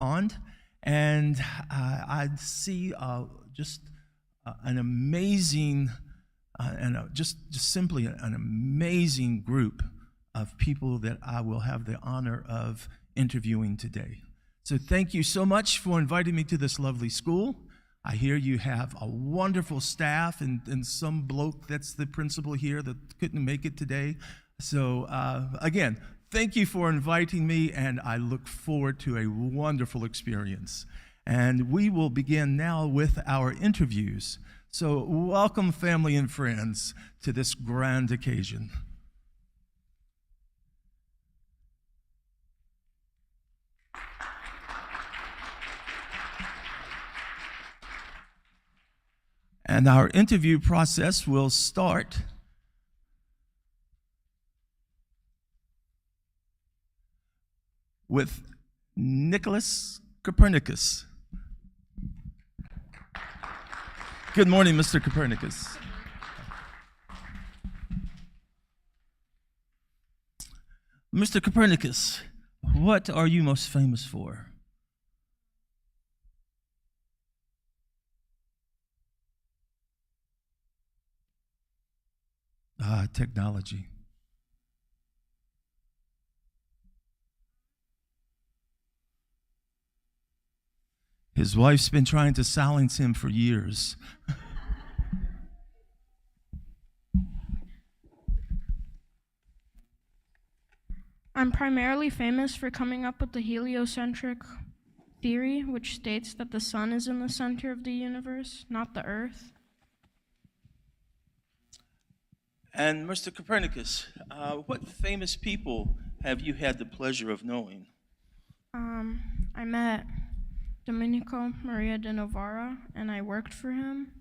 on, and I see just an amazing just simply an amazing group of people that I will have the honor of interviewing today. So thank you so much for inviting me to this lovely school. I hear you have a wonderful staff and some bloke that's the principal here that couldn't make it today. So again, thank you for inviting me, and I look forward to a wonderful experience. And we will begin now with our interviews. So welcome, family and friends, to this grand occasion. And our interview process will start with Nicholas Copernicus. Good morning, Mr. Copernicus. Mr. Copernicus, what are you most famous for? Technology. His wife's been trying to silence him for years. I'm primarily famous for coming up with the heliocentric theory, which states that the sun is in the center of the universe, not the earth. And Mr. Copernicus, what famous people have you had the pleasure of knowing? I met Domenico Maria de Novara, and I worked for him.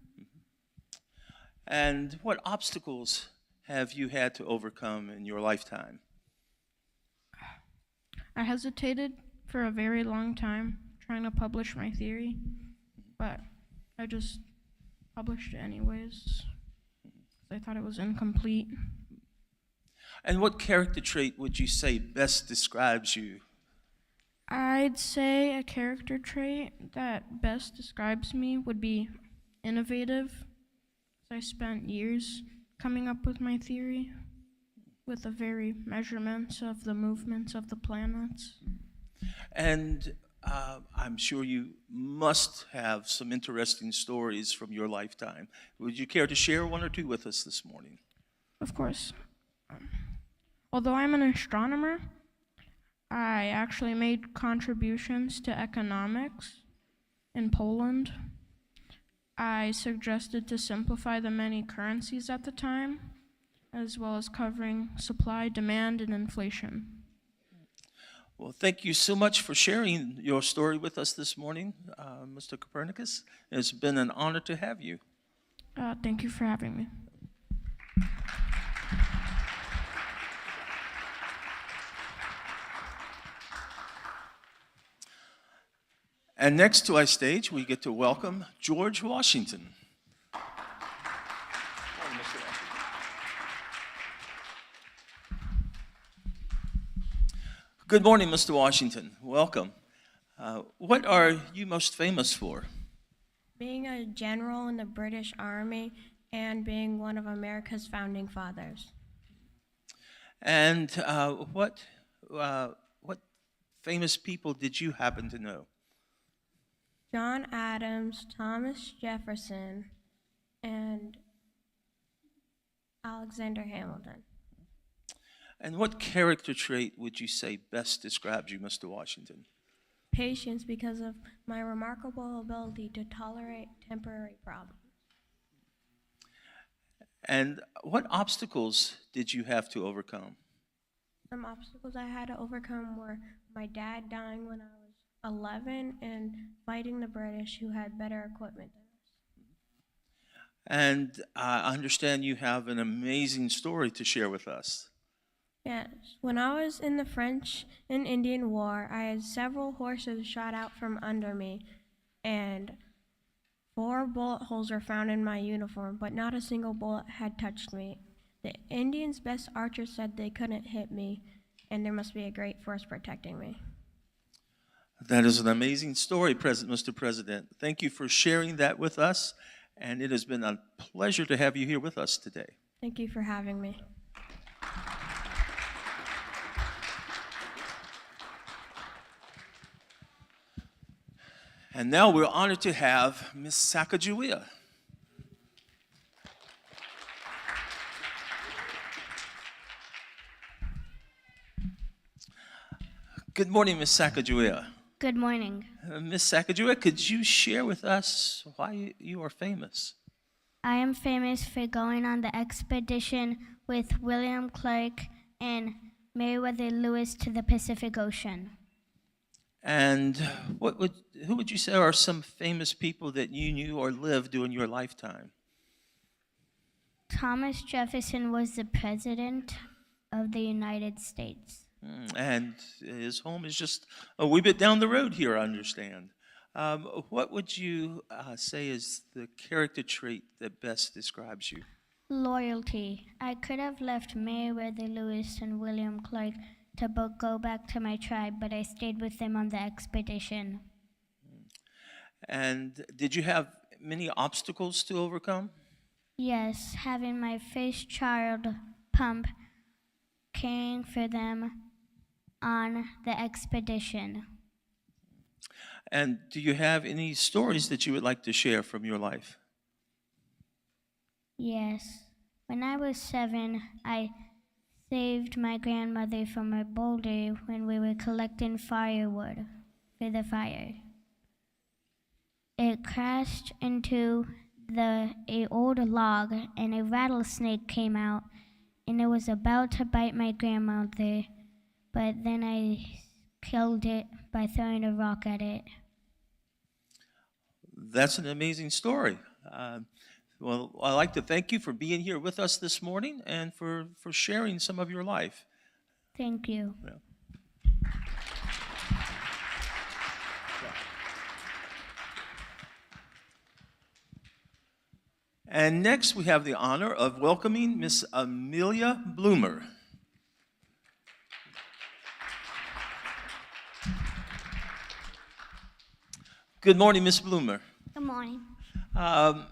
And what obstacles have you had to overcome in your lifetime? I hesitated for a very long time trying to publish my theory, but I just published it anyways. I thought it was incomplete. And what character trait would you say best describes you? I'd say a character trait that best describes me would be innovative. I spent years coming up with my theory with the very measurements of the movements of the planets. And I'm sure you must have some interesting stories from your lifetime. Would you care to share one or two with us this morning? Of course. Although I'm an astronomer, I actually made contributions to economics in Poland. I suggested to simplify the many currencies at the time, as well as covering supply, demand, and inflation. Well, thank you so much for sharing your story with us this morning, Mr. Copernicus. It's been an honor to have you. Thank you for having me. And next to our stage, we get to welcome George Washington. Good morning, Mr. Washington. Welcome. What are you most famous for? Being a general in the British Army and being one of America's founding fathers. And what famous people did you happen to know? John Adams, Thomas Jefferson, and Alexander Hamilton. And what character trait would you say best describes you, Mr. Washington? Patience, because of my remarkable ability to tolerate temporary problems. And what obstacles did you have to overcome? Some obstacles I had to overcome were my dad dying when I was 11 and fighting the British, who had better equipment than us. And I understand you have an amazing story to share with us. Yes. When I was in the French and Indian War, I had several horses shot out from under me, and 4 bullet holes were found in my uniform, but not a single bullet had touched me. The Indians' best archers said they couldn't hit me, and there must be a great force protecting me. That is an amazing story, Mr. President. Thank you for sharing that with us, and it has been a pleasure to have you here with us today. Thank you for having me. And now we're honored to have Miss Sacagawea. Good morning, Miss Sacagawea. Good morning. Miss Sacagawea, could you share with us why you are famous? I am famous for going on the expedition with William Clark and Meriwether Lewis to the Pacific Ocean. And who would you say are some famous people that you knew or lived during your lifetime? Thomas Jefferson was the President of the United States. And his home is just a wee bit down the road here, I understand. What would you say is the character trait that best describes you? Loyalty. I could have left Meriwether Lewis and William Clark to go back to my tribe, but I stayed with them on the expedition. And did you have many obstacles to overcome? Yes, having my first child pump, caring for them on the expedition. And do you have any stories that you would like to share from your life? Yes. When I was 7, I saved my grandmother from a boulder when we were collecting firewood for the fire. It crashed into a old log, and a rattlesnake came out, and it was about to bite my grandmother, but then I killed it by throwing a rock at it. That's an amazing story. Well, I'd like to thank you for being here with us this morning and for sharing some of your life. Thank you. Yeah. And next, we have the honor of welcoming Miss Amelia Bloomer. Good morning, Miss Bloomer. Good morning.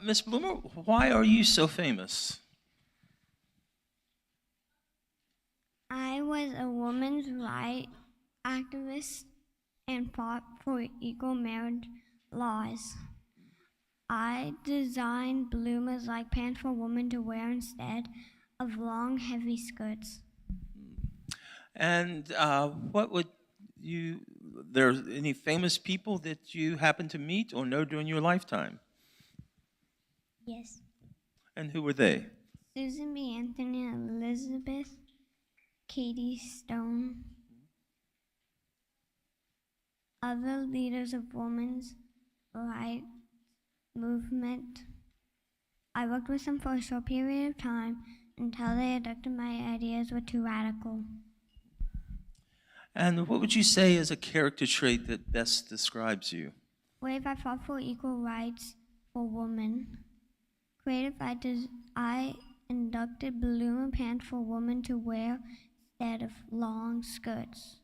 Miss Bloomer, why are you so famous? I was a women's rights activist and fought for equal marriage laws. I designed bloomers-like pants for women to wear instead of long, heavy skirts. And there any famous people that you happen to meet or know during your lifetime? Yes. And who were they? Susan B. Anthony, Elizabeth, Katie Stone, other leaders of women's rights movement. I worked with them for a short period of time until they adopted my ideas were too radical. And what would you say is a character trait that best describes you? Brave, I fought for equal rights for women. Creative, I inducted balloon pants for women to wear instead of long skirts.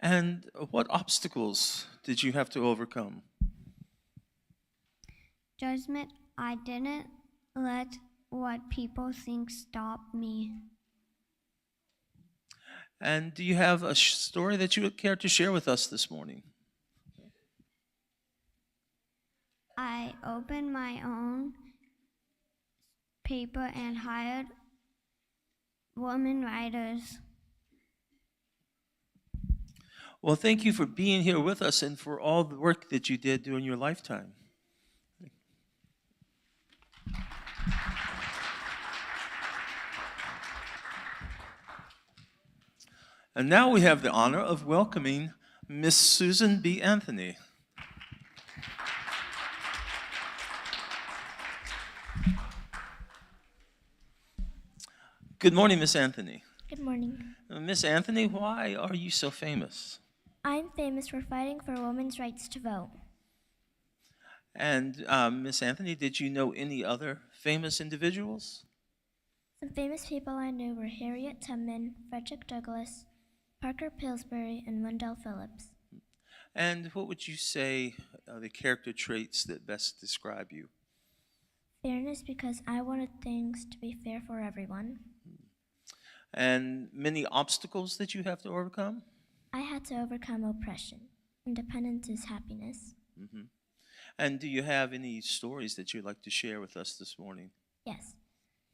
And what obstacles did you have to overcome? Judgment, I didn't let what people think stop me. And do you have a story that you would care to share with us this morning? I opened my own paper and hired women writers. Well, thank you for being here with us and for all the work that you did during your lifetime. And now we have the honor of welcoming Miss Susan B. Anthony. Good morning, Miss Anthony. Good morning. Miss Anthony, why are you so famous? I'm famous for fighting for women's rights to vote. And Miss Anthony, did you know any other famous individuals? Some famous people I knew were Harriet Tubman, Frederick Douglass, Parker Pillsbury and Wendell Phillips. And what would you say are the character traits that best describe you? Fairness, because I wanted things to be fair for everyone. And many obstacles that you have to overcome? I had to overcome oppression. Independence is happiness. Hmm. And do you have any stories that you'd like to share with us this morning? Yes.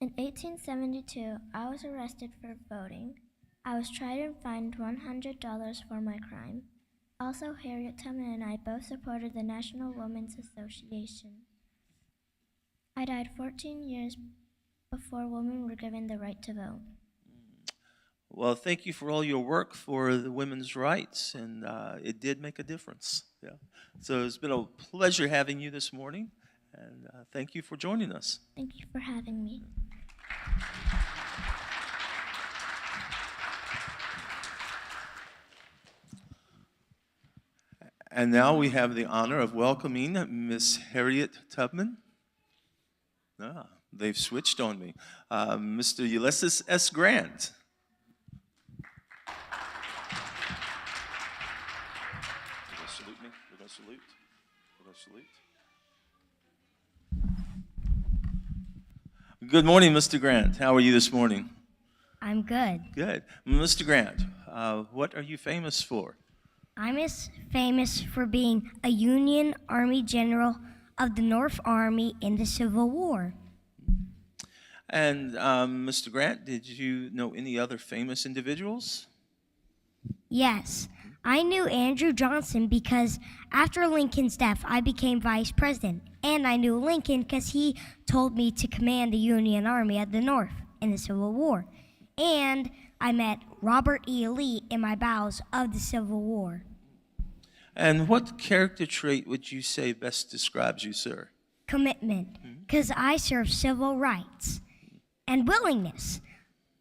In 1872, I was arrested for voting. I was tried and fined $100 for my crime. Also, Harriet Tubman and I both supported the National Women's Association. I died 14 years before women were given the right to vote. Well, thank you for all your work for the women's rights, and it did make a difference. Yeah. So it's been a pleasure having you this morning, and thank you for joining us. Thank you for having me. And now we have the honor of welcoming Miss Harriet Tubman. They've switched on me. Mr. Ulysses S. Grant. We're going to salute me. We're going to salute. We're going to salute. Good morning, Mr. Grant. How are you this morning? I'm good. Good. Mr. Grant, what are you famous for? I'm famous for being a Union Army general of the North Army in the Civil War. And Mr. Grant, did you know any other famous individuals? Yes, I knew Andrew Johnson because after Lincoln's death, I became vice president. And I knew Lincoln because he told me to command the Union Army at the North in the Civil War. And I met Robert E. Lee in my battles of the Civil War. And what character trait would you say best describes you, sir? Commitment, because I serve civil rights. And willingness.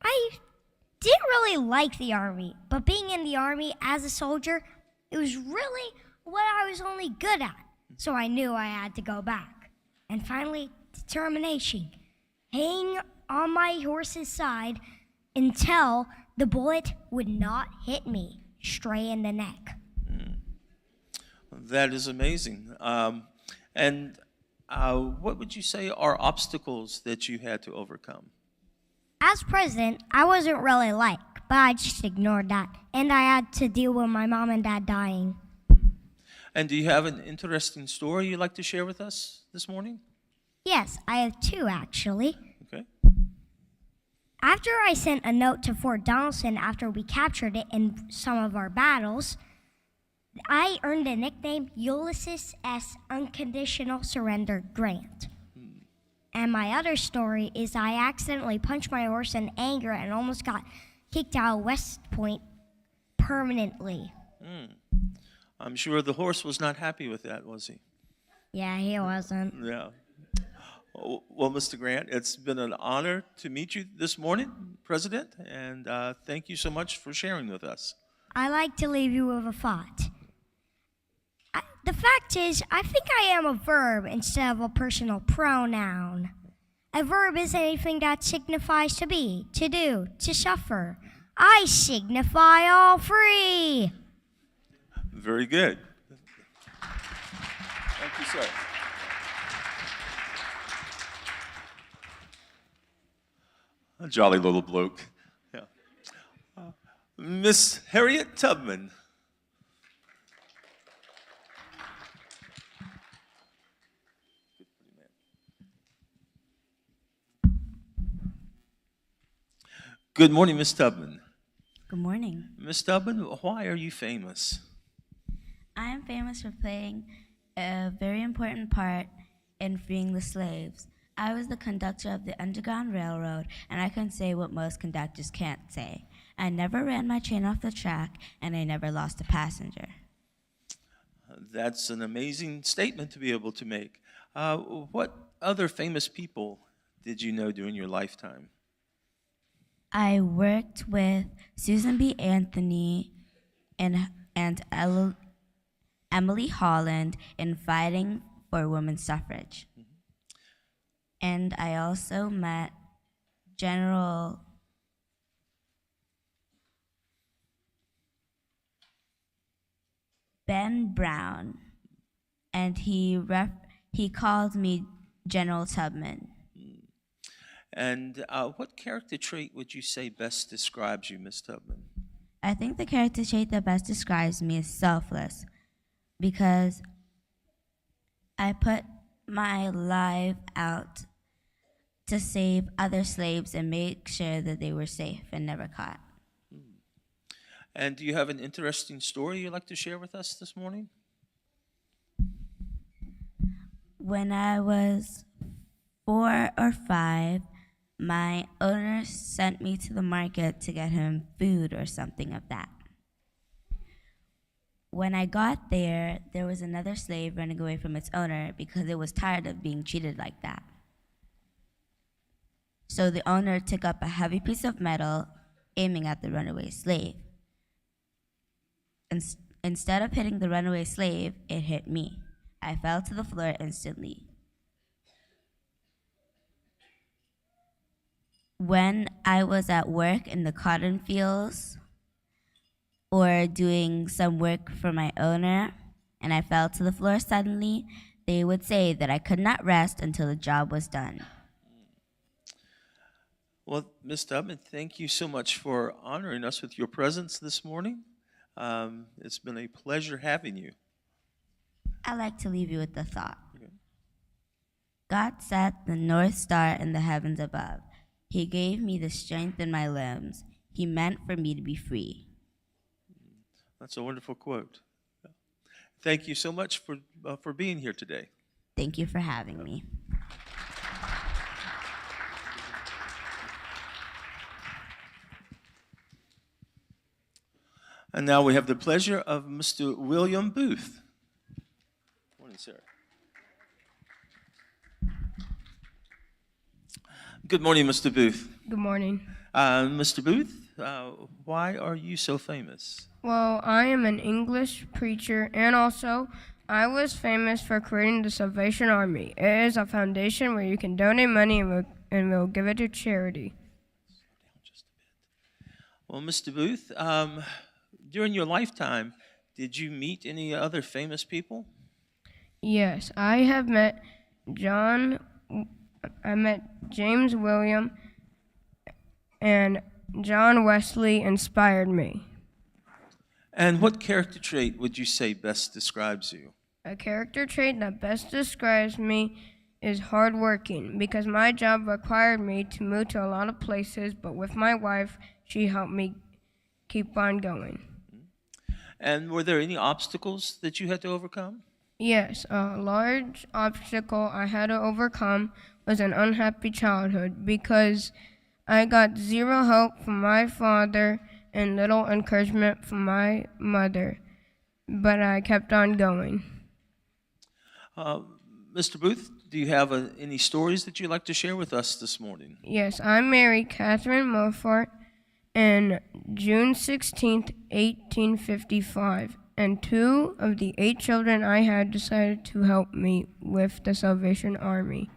I didn't really like the Army, but being in the Army as a soldier, it was really what I was only good at. So I knew I had to go back. And finally, determination. Hang on my horse's side until the bullet would not hit me straight in the neck. That is amazing. And what would you say are obstacles that you had to overcome? As president, I wasn't really liked, but I just ignored that. And I had to deal with my mom and dad dying. And do you have an interesting story you'd like to share with us this morning? Yes, I have two actually. Okay. After I sent a note to Fort Donelson after we captured it in some of our battles, I earned the nickname Ulysses S. Unconditional Surrender Grant. And my other story is I accidentally punched my horse in anger and almost got kicked out of West Point permanently. I'm sure the horse was not happy with that, was he? Yeah, he wasn't. Yeah. Well, Mr. Grant, it's been an honor to meet you this morning, President, and thank you so much for sharing with us. I like to leave you with a thought. The fact is, I think I am a verb instead of a personal pronoun. A verb is anything that signifies to be, to do, to suffer. I signify all three. Very good. Thank you, sir. A jolly little bloke. Yeah. Miss Harriet Tubman. Good morning, Miss Tubman. Good morning. Miss Tubman, why are you famous? I am famous for playing a very important part in freeing the slaves. I was the conductor of the Underground Railroad, and I can say what most conductors can't say. I never ran my train off the track, and I never lost a passenger. That's an amazing statement to be able to make. What other famous people did you know during your lifetime? I worked with Susan B. Anthony and Emily Holland in fighting for women's suffrage. And I also met Ben Brown, and he called me General Tubman. And what character trait would you say best describes you, Miss Tubman? I think the character trait that best describes me is selfless, because I put my life out to save other slaves and make sure that they were safe and never caught. And do you have an interesting story you'd like to share with us this morning? When I was 4 or 5, my owner sent me to the market to get him food or something of that. When I got there, there was another slave running away from its owner because it was tired of being treated like that. So the owner took up a heavy piece of metal, aiming at the runaway slave. Instead of hitting the runaway slave, it hit me. I fell to the floor instantly. When I was at work in the cotton fields or doing some work for my owner and I fell to the floor suddenly, they would say that I could not rest until the job was done. Well, Ms. Tubman, thank you so much for honoring us with your presence this morning. It's been a pleasure having you. I'd like to leave you with the thought. Okay. God set the North Star in the heavens above. He gave me the strength in my limbs. He meant for me to be free. That's a wonderful quote. Thank you so much for being here today. Thank you for having me. And now we have the pleasure of Mr. William Booth. Morning, sir. Good morning, Mr. Booth. Good morning. Mr. Booth, why are you so famous? Well, I am an English preacher, and also I was famous for creating the Salvation Army. It is a foundation where you can donate money and we'll give it to charity. Well, Mr. Booth, during your lifetime, did you meet any other famous people? Yes, I have met James William, and John Wesley inspired me. And what character trait would you say best describes you? A character trait that best describes me is hardworking, because my job required me to move to a lot of places, but with my wife, she helped me keep on going. And were there any obstacles that you had to overcome? Yes, a large obstacle I had to overcome was an unhappy childhood, because I got zero help from my father and little encouragement from my mother, but I kept on going. Mr. Booth, do you have any stories that you'd like to share with us this morning? Yes, I married Catherine Moffart on June 16th, 1855, and 2 of the 8 children I had decided to help me with the Salvation Army.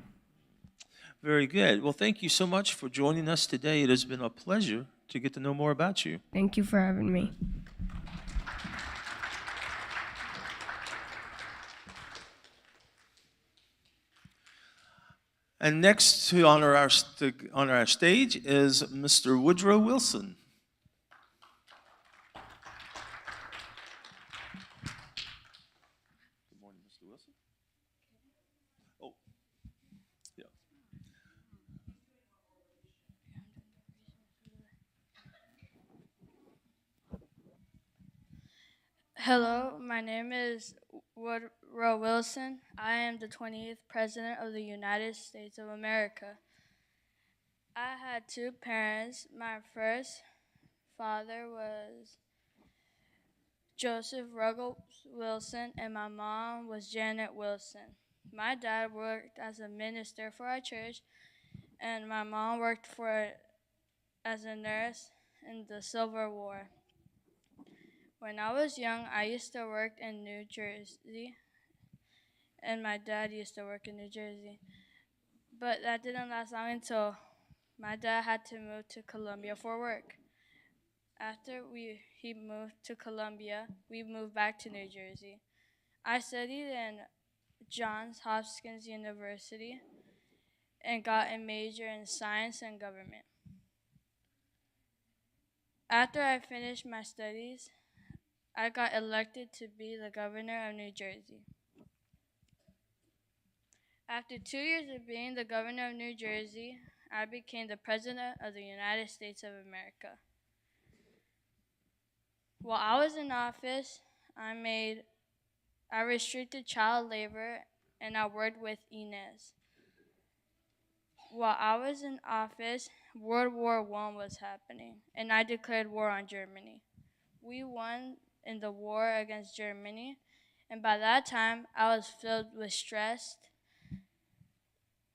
Very good. Well, thank you so much for joining us today. It has been a pleasure to get to know more about you. Thank you for having me. And next to honor our stage is Mr. Woodrow Wilson. Good morning, Mr. Wilson. Oh, yeah. Hello, my name is Woodrow Wilson. I am the 20th President of the United States of America. I had 2 parents. My first father was Joseph Ruggles Wilson, and my mom was Janet Wilson. My dad worked as a minister for our church, and my mom worked as a nurse in the Civil War. When I was young, I used to work in New Jersey, and my dad used to work in New Jersey. But that didn't last long until my dad had to move to Columbia for work. After he moved to Columbia, we moved back to New Jersey. I studied in Johns Hopkins University and got a major in science and government. After I finished my studies, I got elected to be the governor of New Jersey. After 2 years of being the governor of New Jersey, I became the president of the United States of America. While I was in office, I restricted child labor and I worked with Inez. While I was in office, World War I was happening, and I declared war on Germany. We won in the war against Germany, and by that time, I was filled with stress.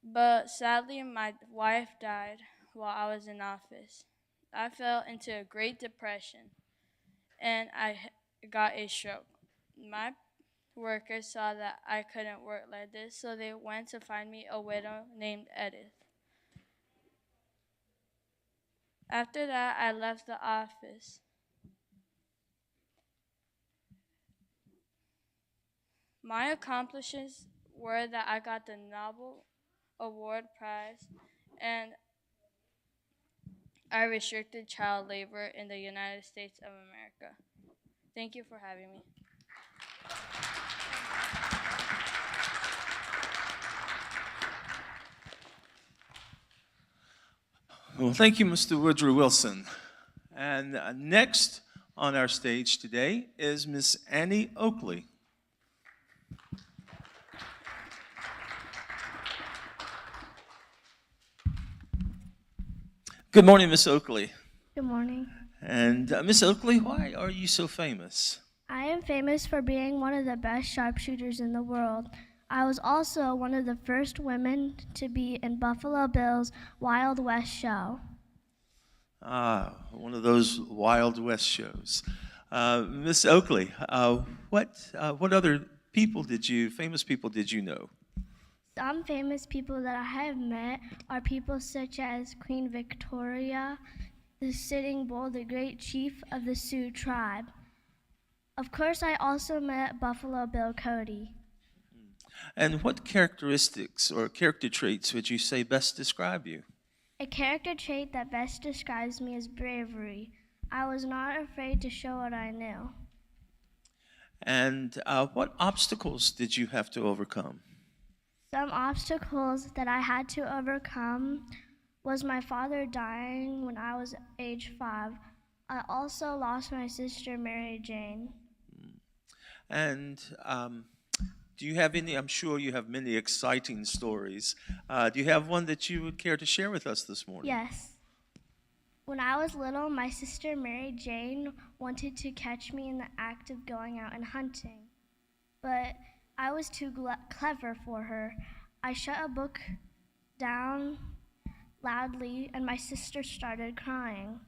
But sadly, my wife died while I was in office. I fell into a Great Depression, and I got a stroke. My workers saw that I couldn't work like this, so they went to find me a widow named Edith. After that, I left the office. My accomplishments were that I got the Nobel Award Prize and I restricted child labor in the United States of America. Thank you for having me. Well, thank you, Mr. Woodrow Wilson. And next on our stage today is Miss Annie Oakley. Good morning, Miss Oakley. Good morning. And Miss Oakley, why are you so famous? I am famous for being one of the best sharpshooters in the world. I was also one of the first women to be in Buffalo Bill's Wild West show. One of those Wild West shows. Miss Oakley, what other famous people did you know? Some famous people that I have met are people such as Queen Victoria, the Sitting Bull, the great chief of the Sioux tribe. Of course, I also met Buffalo Bill Cody. And what characteristics or character traits would you say best describe you? A character trait that best describes me is bravery. I was not afraid to show what I knew. And what obstacles did you have to overcome? Some obstacles that I had to overcome was my father dying when I was age 5. I also lost my sister, Mary Jane. And do you have any, I'm sure you have many exciting stories. Do you have one that you would care to share with us this morning? Yes. When I was little, my sister, Mary Jane, wanted to catch me in the act of going out and hunting. But I was too clever for her. I shut a book down loudly, and my sister started crying.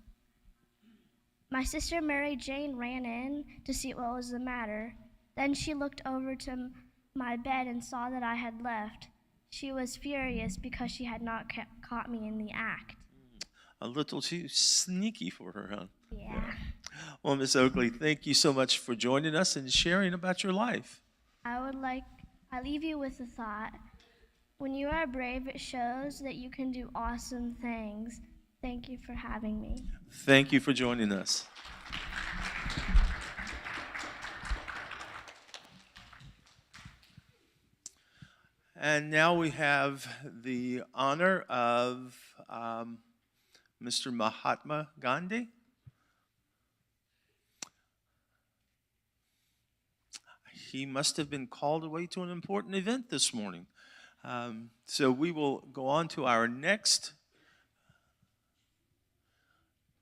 My sister Mary Jane ran in to see what was the matter. Then she looked over to my bed and saw that I had left. She was furious because she had not caught me in the act. A little too sneaky for her, huh? Yeah. Well, Miss Oakley, thank you so much for joining us and sharing about your life. I leave you with a thought. When you are brave, it shows that you can do awesome things. Thank you for having me. Thank you for joining us. And now we have the honor of Mr. Mahatma Gandhi. He must have been called away to an important event this morning. So we will go on to our next.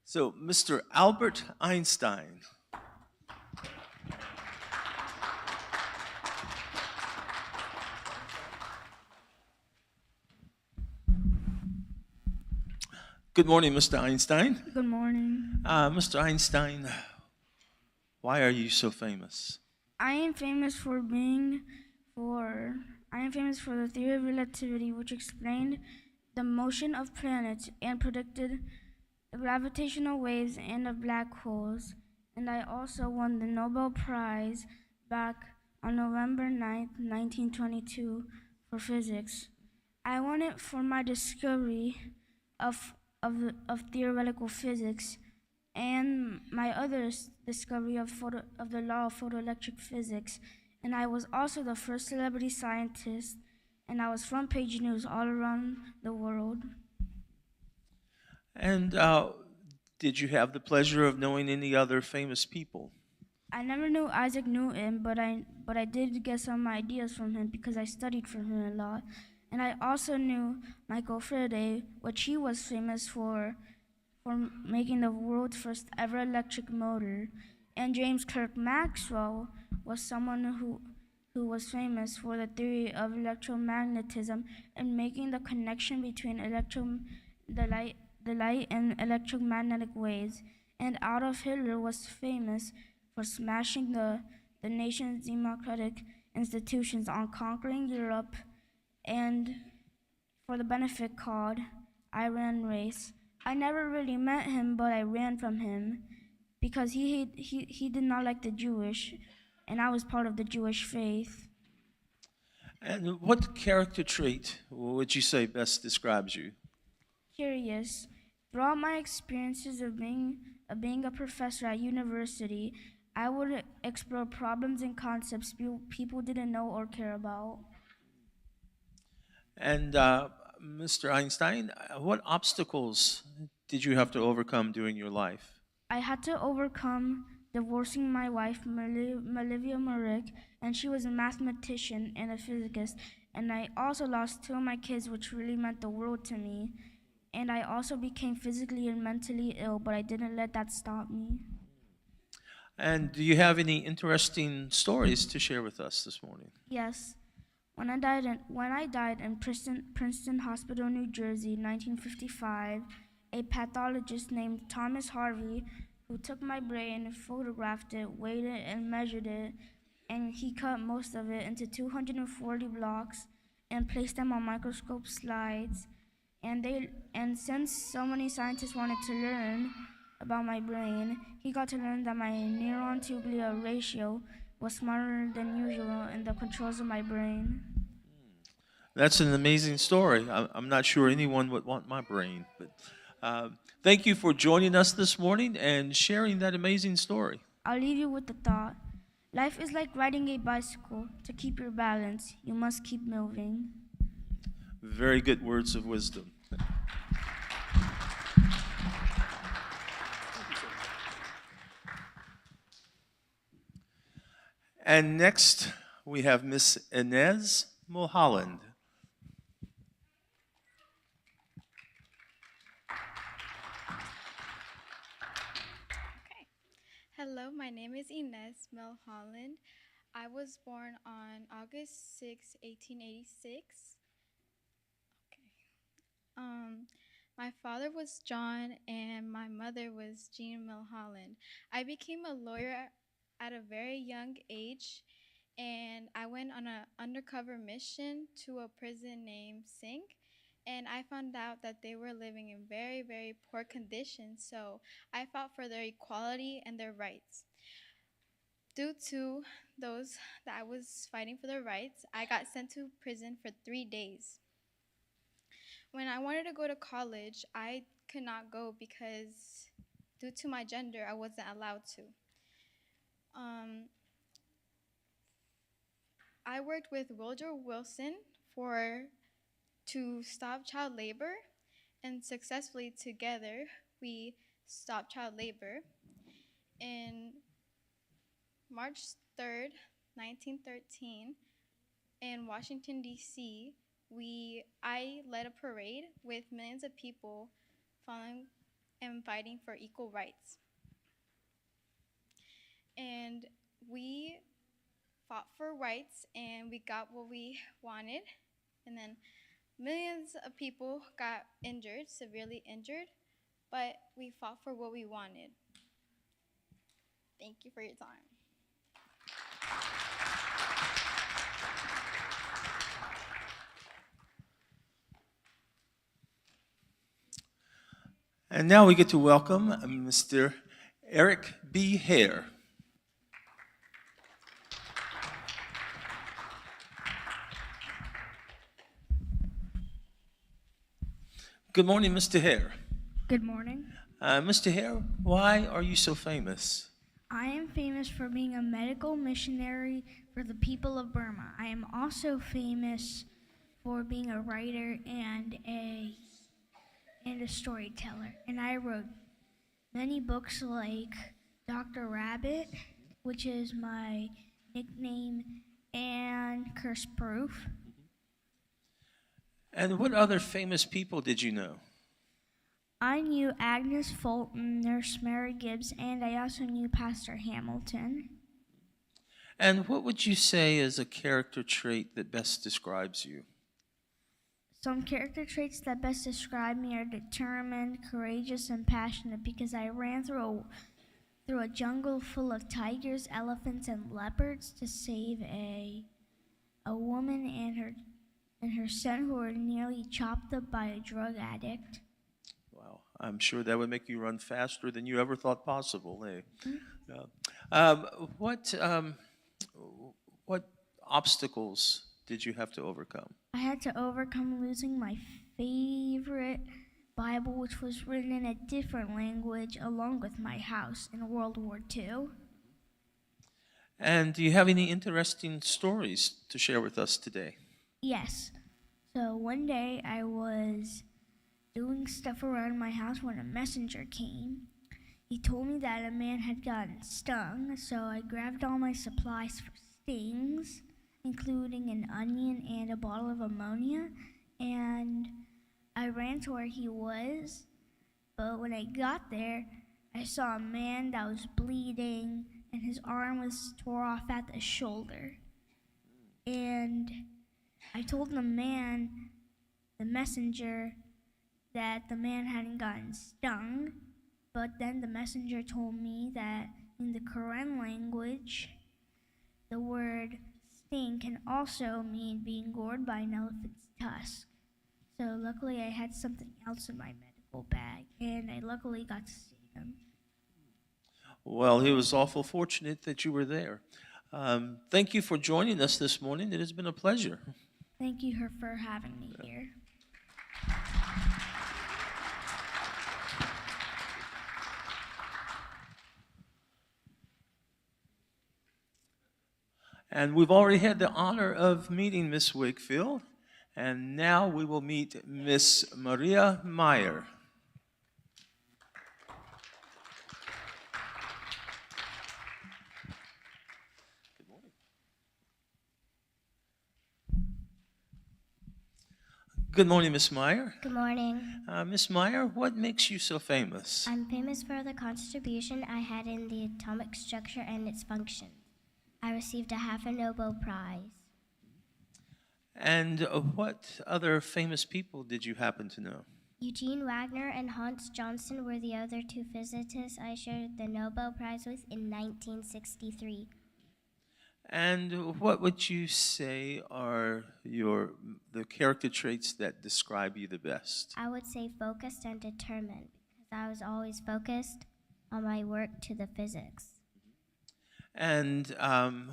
So, Mr. Albert Einstein. Good morning, Mr. Einstein. Good morning. Mr. Einstein, why are you so famous? I am famous for the theory of relativity, which explained the motion of planets and predicted gravitational waves and of black holes, and I also won the Nobel Prize back on November 9th, 1922 for physics. I won it for my discovery of theoretical physics and my other discovery of the law of photoelectric physics. And I was also the first celebrity scientist, and I was front page news all around the world. And did you have the pleasure of knowing any other famous people? I never knew Isaac Newton, but I did get some ideas from him because I studied from him a lot. And I also knew Michael Faraday, which he was famous for making the world's first ever electric motor. And James Clerk Maxwell was someone who was famous for the theory of electromagnetism and making the connection between the light and electromagnetic waves. And Adolf Hitler was famous for smashing the nation's democratic institutions on conquering Europe and for the benefit called I Ran Race. I never really met him, but I ran from him because he did not like the Jewish, and I was part of the Jewish faith. And what character trait would you say best describes you? Curious. Throughout my experiences of being a professor at university, I would explore problems and concepts people didn't know or care about. And Mr. Einstein, what obstacles did you have to overcome during your life? I had to overcome divorcing my wife, Malivia Marick, and she was a mathematician and a physicist. And I also lost 2 of my kids, which really meant the world to me. And I also became physically and mentally ill, but I didn't let that stop me. And do you have any interesting stories to share with us this morning? Yes. When I died in Princeton Hospital, New Jersey, 1955, a pathologist named Thomas Harvey, who took my brain, photographed it, weighed it, and measured it, and he cut most of it into 240 blocks and placed them on microscope slides. And since so many scientists wanted to learn about my brain, he got to learn that my neuron-to-glia ratio was smarter than usual in the controls of my brain. That's an amazing story. I'm not sure anyone would want my brain, but thank you for joining us this morning and sharing that amazing story. I'll leave you with the thought. Life is like riding a bicycle. To keep your balance, you must keep moving. Very good words of wisdom. And next, we have Miss Inez Mulholland. Hello, my name is Inez Mulholland. I was born on August 6, 1886. My father was John and my mother was Jean Mulholland. I became a lawyer at a very young age, and I went on an undercover mission to a prison named Sink, and I found out that they were living in very, very poor conditions, so I fought for their equality and their rights. Due to those that I was fighting for their rights, I got sent to prison for 3 days. When I wanted to go to college, I could not go because due to my gender, I wasn't allowed to. I worked with Woodrow Wilson to stop child labor, and successfully together we stopped child labor. In March 3rd, 1913, in Washington, D.C., I led a parade with millions of people following and fighting for equal rights. And we fought for rights, and we got what we wanted. And then millions of people got injured, severely injured, but we fought for what we wanted. Thank you for your time. And now we get to welcome Mr. Eric B. Hare. Good morning, Mr. Hare. Good morning. Mr. Hare, why are you so famous? I am famous for being a medical missionary for the people of Burma. I am also famous for being a writer and a storyteller. And I wrote many books like Dr. Rabbit, which is my nickname, and Curse Proof. And what other famous people did you know? I knew Agnes Fulton, Nurse Mary Gibbs, and I also knew Pastor Hamilton. And what would you say is a character trait that best describes you? Some character traits that best describe me are determined, courageous, and passionate because I ran through a jungle full of tigers, elephants, and leopards to save a woman and her son who were nearly chopped up by a drug addict. Wow, I'm sure that would make you run faster than you ever thought possible, eh? What obstacles did you have to overcome? I had to overcome losing my favorite Bible, which was written in a different language, along with my house in World War II. And do you have any interesting stories to share with us today? Yes. So one day I was doing stuff around my house when a messenger came. He told me that a man had gotten stung, so I grabbed all my supplies for stings, including an onion and a bottle of ammonia, and I ran to where he was. But when I got there, I saw a man that was bleeding, and his arm was tore off at the shoulder. And I told the messenger, that the man hadn't gotten stung, but then the messenger told me that in the Korean language, the word sting can also mean being gored by an elephant's tusk. So luckily I had something else in my medical bag, and I luckily got to see him. Well, he was awful fortunate that you were there. Thank you for joining us this morning. It has been a pleasure. Thank you for having me here. And we've already had the honor of meeting Miss Wakefield, and now we will meet Miss Maria Meyer. Good morning. Good morning, Miss Meyer. Good morning. Miss Meyer, what makes you so famous? I'm famous for the contribution I had in the atomic structure and its function. I received a half a Nobel Prize. And what other famous people did you happen to know? Eugene Wagner and Hans Johnson were the other two physicists I shared the Nobel Prize with in 1963. And what would you say are the character traits that describe you the best? I would say focused and determined, because I was always focused on my work to the physics. And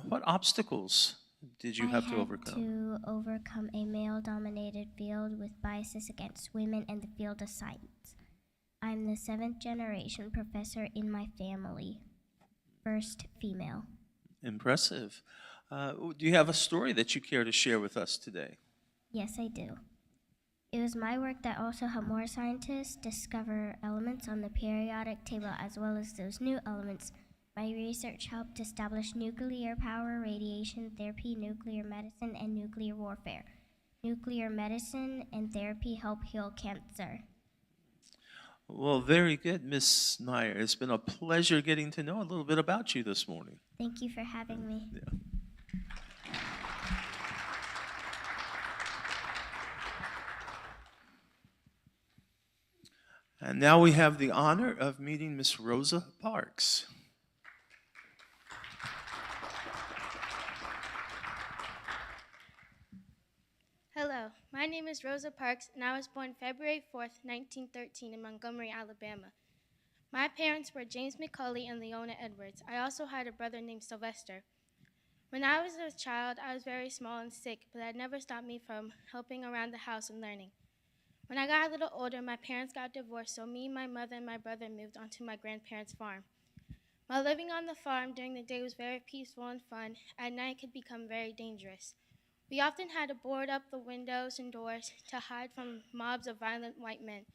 what obstacles did you have to overcome? I had to overcome a male-dominated field with biases against women in the field of science. I'm the 7th generation professor in my family, first female. Impressive. Do you have a story that you care to share with us today? Yes, I do. It was my work that also helped more scientists discover elements on the periodic table as well as those new elements. My research helped establish nuclear power, radiation therapy, nuclear medicine, and nuclear warfare. Nuclear medicine and therapy help heal cancer. Well, very good, Miss Meyer. It's been a pleasure getting to know a little bit about you this morning. Thank you for having me. Yeah. And now we have the honor of meeting Miss Rosa Parks. Hello, my name is Rosa Parks, and I was born February 4th, 1913, in Montgomery, Alabama. My parents were James McCauley and Leona Edwards. I also had a brother named Sylvester. When I was a child, I was very small and sick, but that never stopped me from helping around the house and learning. When I got a little older, my parents got divorced, so me, my mother, and my brother moved onto my grandparents' farm. While living on the farm during the day was very peaceful and fun, at night it could become very dangerous. We often had to board up the windows and doors to hide from mobs of violent white men.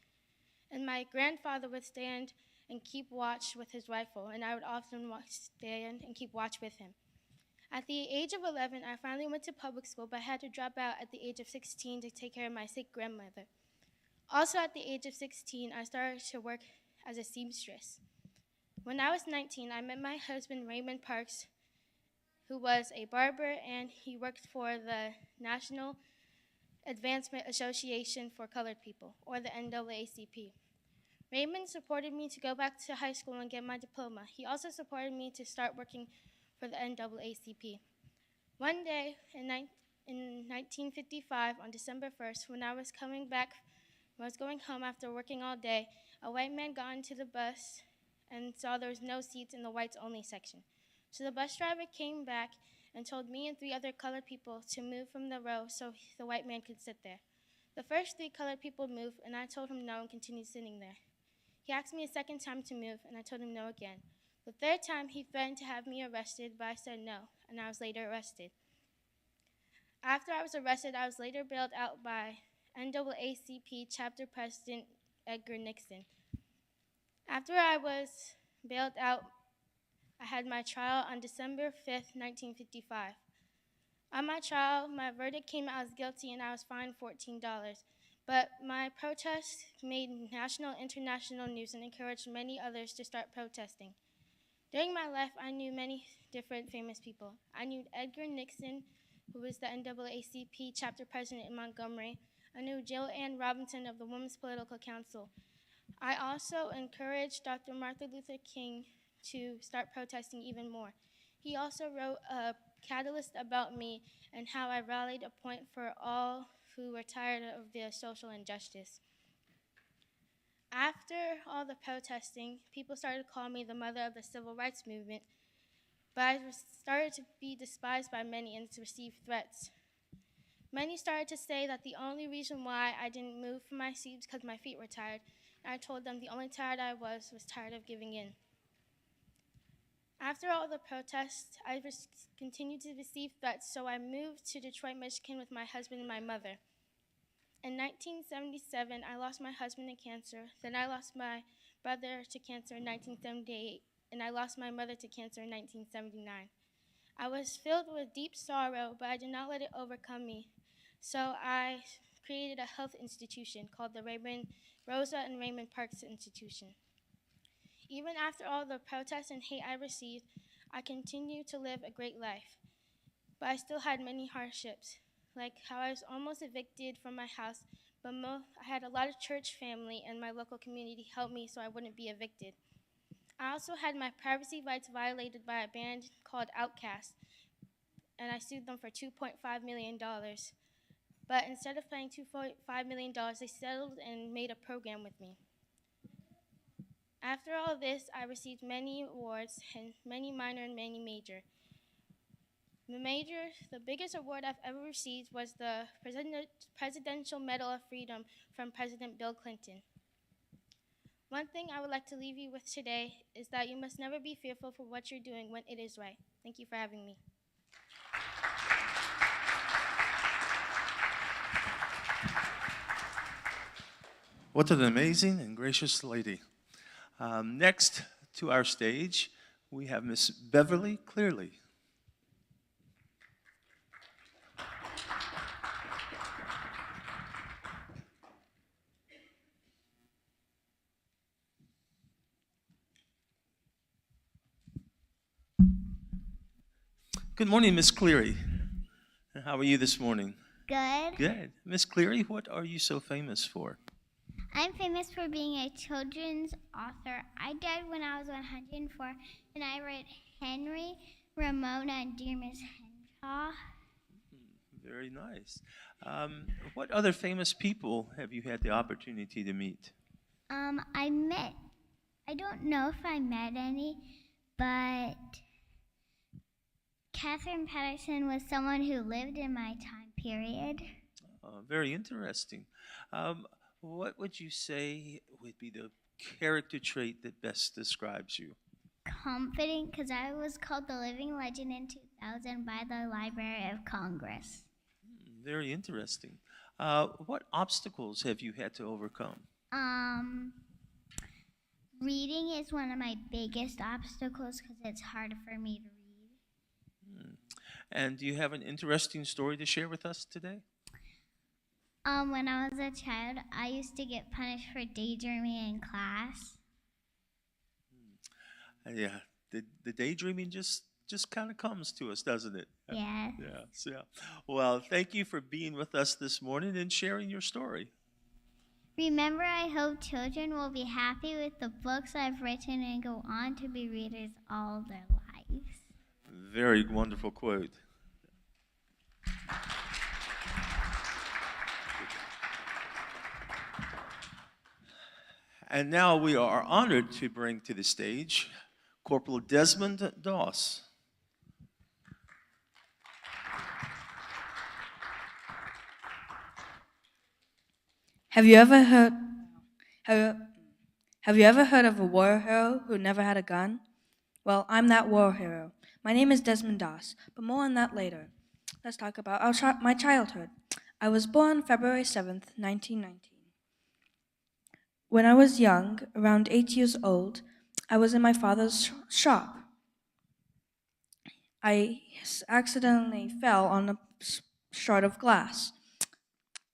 And my grandfather would stand and keep watch with his rifle, and I would often stand and keep watch with him. At the age of 11, I finally went to public school, but I had to drop out at the age of 16 to take care of my sick grandmother. Also at the age of 16, I started to work as a seamstress. When I was 19, I met my husband, Raymond Parks, who was a barber, and he worked for the National Advancement Association for Colored People, or the NAACP. Raymond supported me to go back to high school and get my diploma. He also supported me to start working for the NAACP. One day in 1955, on December 1st, when I was going home after working all day, a white man got into the bus and saw there was no seats in the whites only section. So the bus driver came back and told me and 3 other colored people to move from the row so the white man could sit there. The first 3 colored people moved, and I told him no and continued sitting there. He asked me a second time to move, and I told him no again. The third time, he threatened to have me arrested, but I said no, and I was later arrested. After I was arrested, I was later bailed out by NAACP chapter president Edgar Nixon. After I was bailed out, I had my trial on December 5th, 1955. On my trial, my verdict came out as guilty and I was fined $14. But my protest made national and international news and encouraged many others to start protesting. During my life, I knew many different famous people. I knew Edgar Nixon, who was the NAACP chapter president in Montgomery. I knew Jill Ann Robinson of the Women's Political Council. I also encouraged Dr. Martin Luther King to start protesting even more. He also wrote a catalyst about me and how I rallied a point for all who were tired of the social injustice. After all the protesting, people started calling me the mother of the civil rights movement, but I started to be despised by many and to receive threats. Many started to say that the only reason why I didn't move from my seat was because my feet were tired, and I told them the only tired I was tired of giving in. After all the protests, I continued to receive threats, so I moved to Detroit, Michigan with my husband and my mother. In 1977, I lost my husband to cancer. Then I lost my brother to cancer in 1978, and I lost my mother to cancer in 1979. I was filled with deep sorrow, but I did not let it overcome me. So I created a health institution called the Rosa and Raymond Parks Institution. Even after all the protests and hate I received, I continued to live a great life. But I still had many hardships, like how I was almost evicted from my house, but I had a lot of church family and my local community help me so I wouldn't be evicted. I also had my privacy rights violated by a band called Outkast, and I sued them for $2.5 million. But instead of paying $2.5 million, they settled and made a program with me. After all this, I received many awards, and many minor and many major. The biggest award I've ever received was the Presidential Medal of Freedom from President Bill Clinton. One thing I would like to leave you with today is that you must never be fearful for what you're doing when it is right. Thank you for having me. What an amazing and gracious lady. Next to our stage, we have Miss Beverly Clearly. Good morning, Miss Cleary. How are you this morning? Good. Good. Miss Cleary, what are you so famous for? I'm famous for being a children's author. I died when I was 104, and I read Henry, Ramona, and Dear Miss Henshaw. Very Very nice. What other famous people have you had the opportunity to meet? I don't know if I met any, but Catherine Patterson was someone who lived in my time period. Very interesting. What would you say would be the character trait that best describes you? Confident, because I was called the Living Legend in 2000 by the Library of Congress. Very interesting. What obstacles have you had to overcome? Reading is one of my biggest obstacles because it's hard for me to read. And do you have an interesting story to share with us today? When I was a child, I used to get punished for daydreaming in class. Yeah, the daydreaming just kind of comes to us, doesn't it? Yes. Yes, yeah. Well, thank you for being with us this morning and sharing your story. Remember, I hope children will be happy with the books I've written and go on to be readers all their lives. Very wonderful quote. And now we are honored to bring to the stage Corporal Desmond Doss. Have you ever heard of a war hero who never had a gun? Well, I'm that war hero. My name is Desmond Doss, but more on that later. Let's talk about my childhood. I was born February 7th, 1919. When I was young, around 8 years old, I was in my father's shop. I accidentally fell on a shard of glass.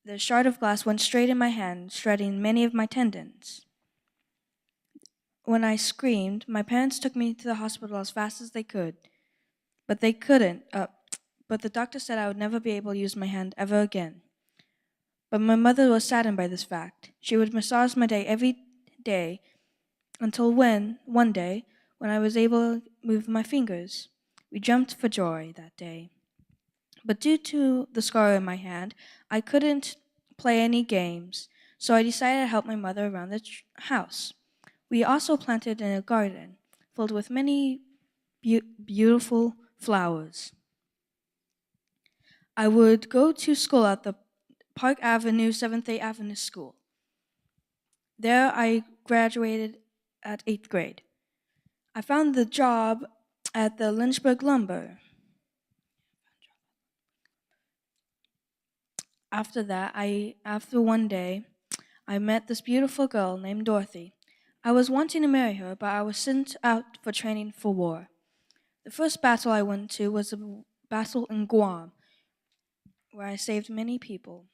The shard of glass went straight in my hand, shredding many of my tendons. When I screamed, my parents took me to the hospital as fast as they could, but they couldn't. But the doctor said I would never be able to use my hand ever again. But my mother was saddened by this fact. She would massage my day every day until one day, when I was able to move my fingers. We jumped for joy that day. But due to the scar in my hand, I couldn't play any games, so I decided to help my mother around the house. We also planted in a garden filled with many beautiful flowers. I would go to school at the Park Avenue 7th Avenue School. There I graduated at 8th grade. I found the job at the Lynchburg Lumber. After one day, I met this beautiful girl named Dorothy. I was wanting to marry her, but I was sent out for training for war. The first battle I went to was a battle in Guam, where I saved many people,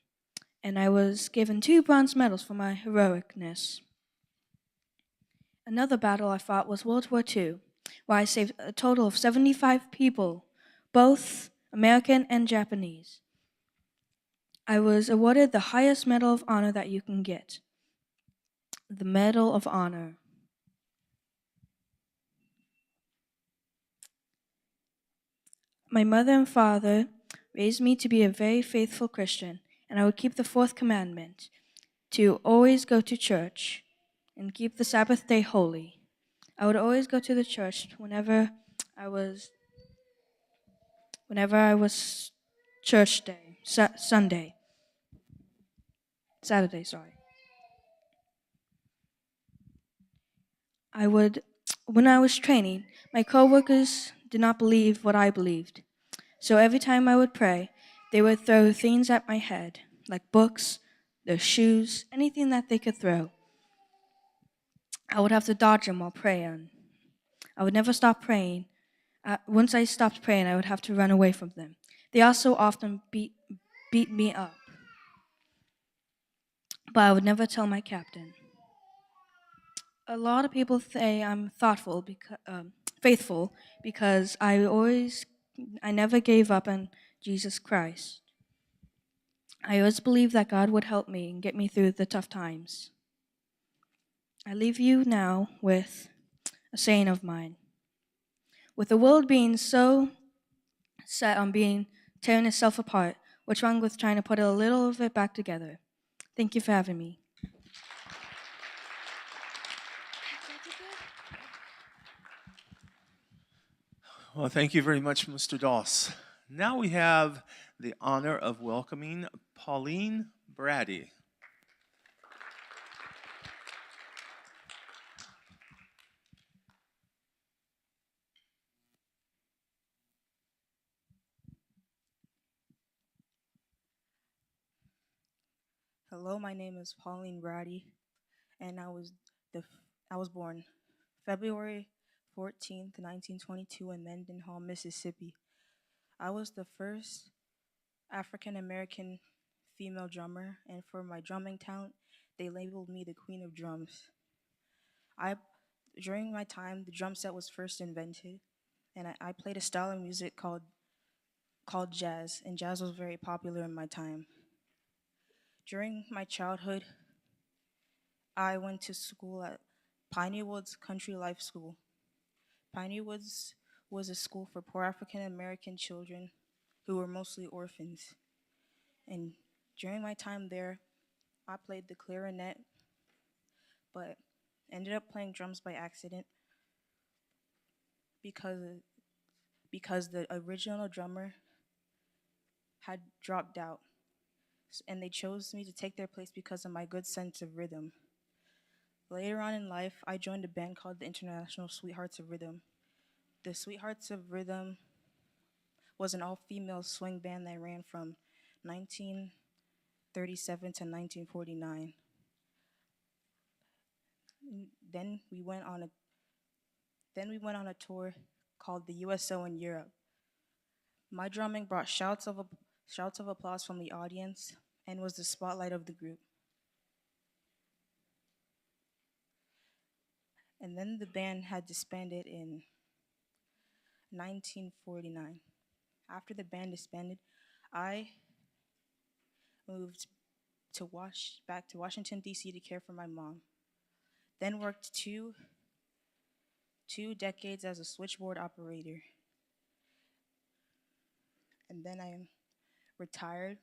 and I was given 2 bronze medals for my heroicness. Another battle I fought was World War II, where I saved a total of 75 people, both American and Japanese. I was awarded the highest Medal of Honor that you can get, the Medal of Honor. My mother and father raised me to be a very faithful Christian, and I would keep the 4th commandment, to always go to church and keep the Sabbath day holy. I would always go to the church whenever I was church day, Saturday, sorry. When I was training, my coworkers did not believe what I believed. So every time I would pray, they would throw things at my head, like books, their shoes, anything that they could throw. I would have to dodge them while praying. I would never stop praying. Once I stopped praying, I would have to run away from them. They also often beat me up. But I would never tell my captain. A lot of people say I'm faithful, because I never gave up on Jesus Christ. I always believed that God would help me and get me through the tough times. I leave you now with a saying of mine. With the world being so set on tearing itself apart, which wrong with trying to put a little of it back together. Thank you for having me. Well, thank you very much, Mr. Doss. Now we have the honor of welcoming Pauline Brady. Hello, my name is Pauline Brady, and I was born February 14th, 1922 in Mendenhall, Mississippi. I was the first African American female drummer, and for my drumming talent, they labeled me the Queen of Drums. During my time, the drum set was first invented, and I played a style of music called jazz, and jazz was very popular in my time. During my childhood, I went to school at Piney Woods Country Life School. Piney Woods was a school for poor African American children who were mostly orphans. And during my time there, I played the clarinet, but ended up playing drums by accident because the original drummer had dropped out, and they chose me to take their place because of my good sense of rhythm. Later on in life, I joined a band called the International Sweethearts of Rhythm. The Sweethearts of Rhythm was an all-female swing band that ran from 1937 to 1949. Then we went on a tour called the USO in Europe. My drumming brought shouts of applause from the audience and was the spotlight of the group. And then the band had disbanded in 1949. After the band disbanded, I moved back to Washington, D.C. to care for my mom. Then worked two decades as a switchboard operator. And then I retired.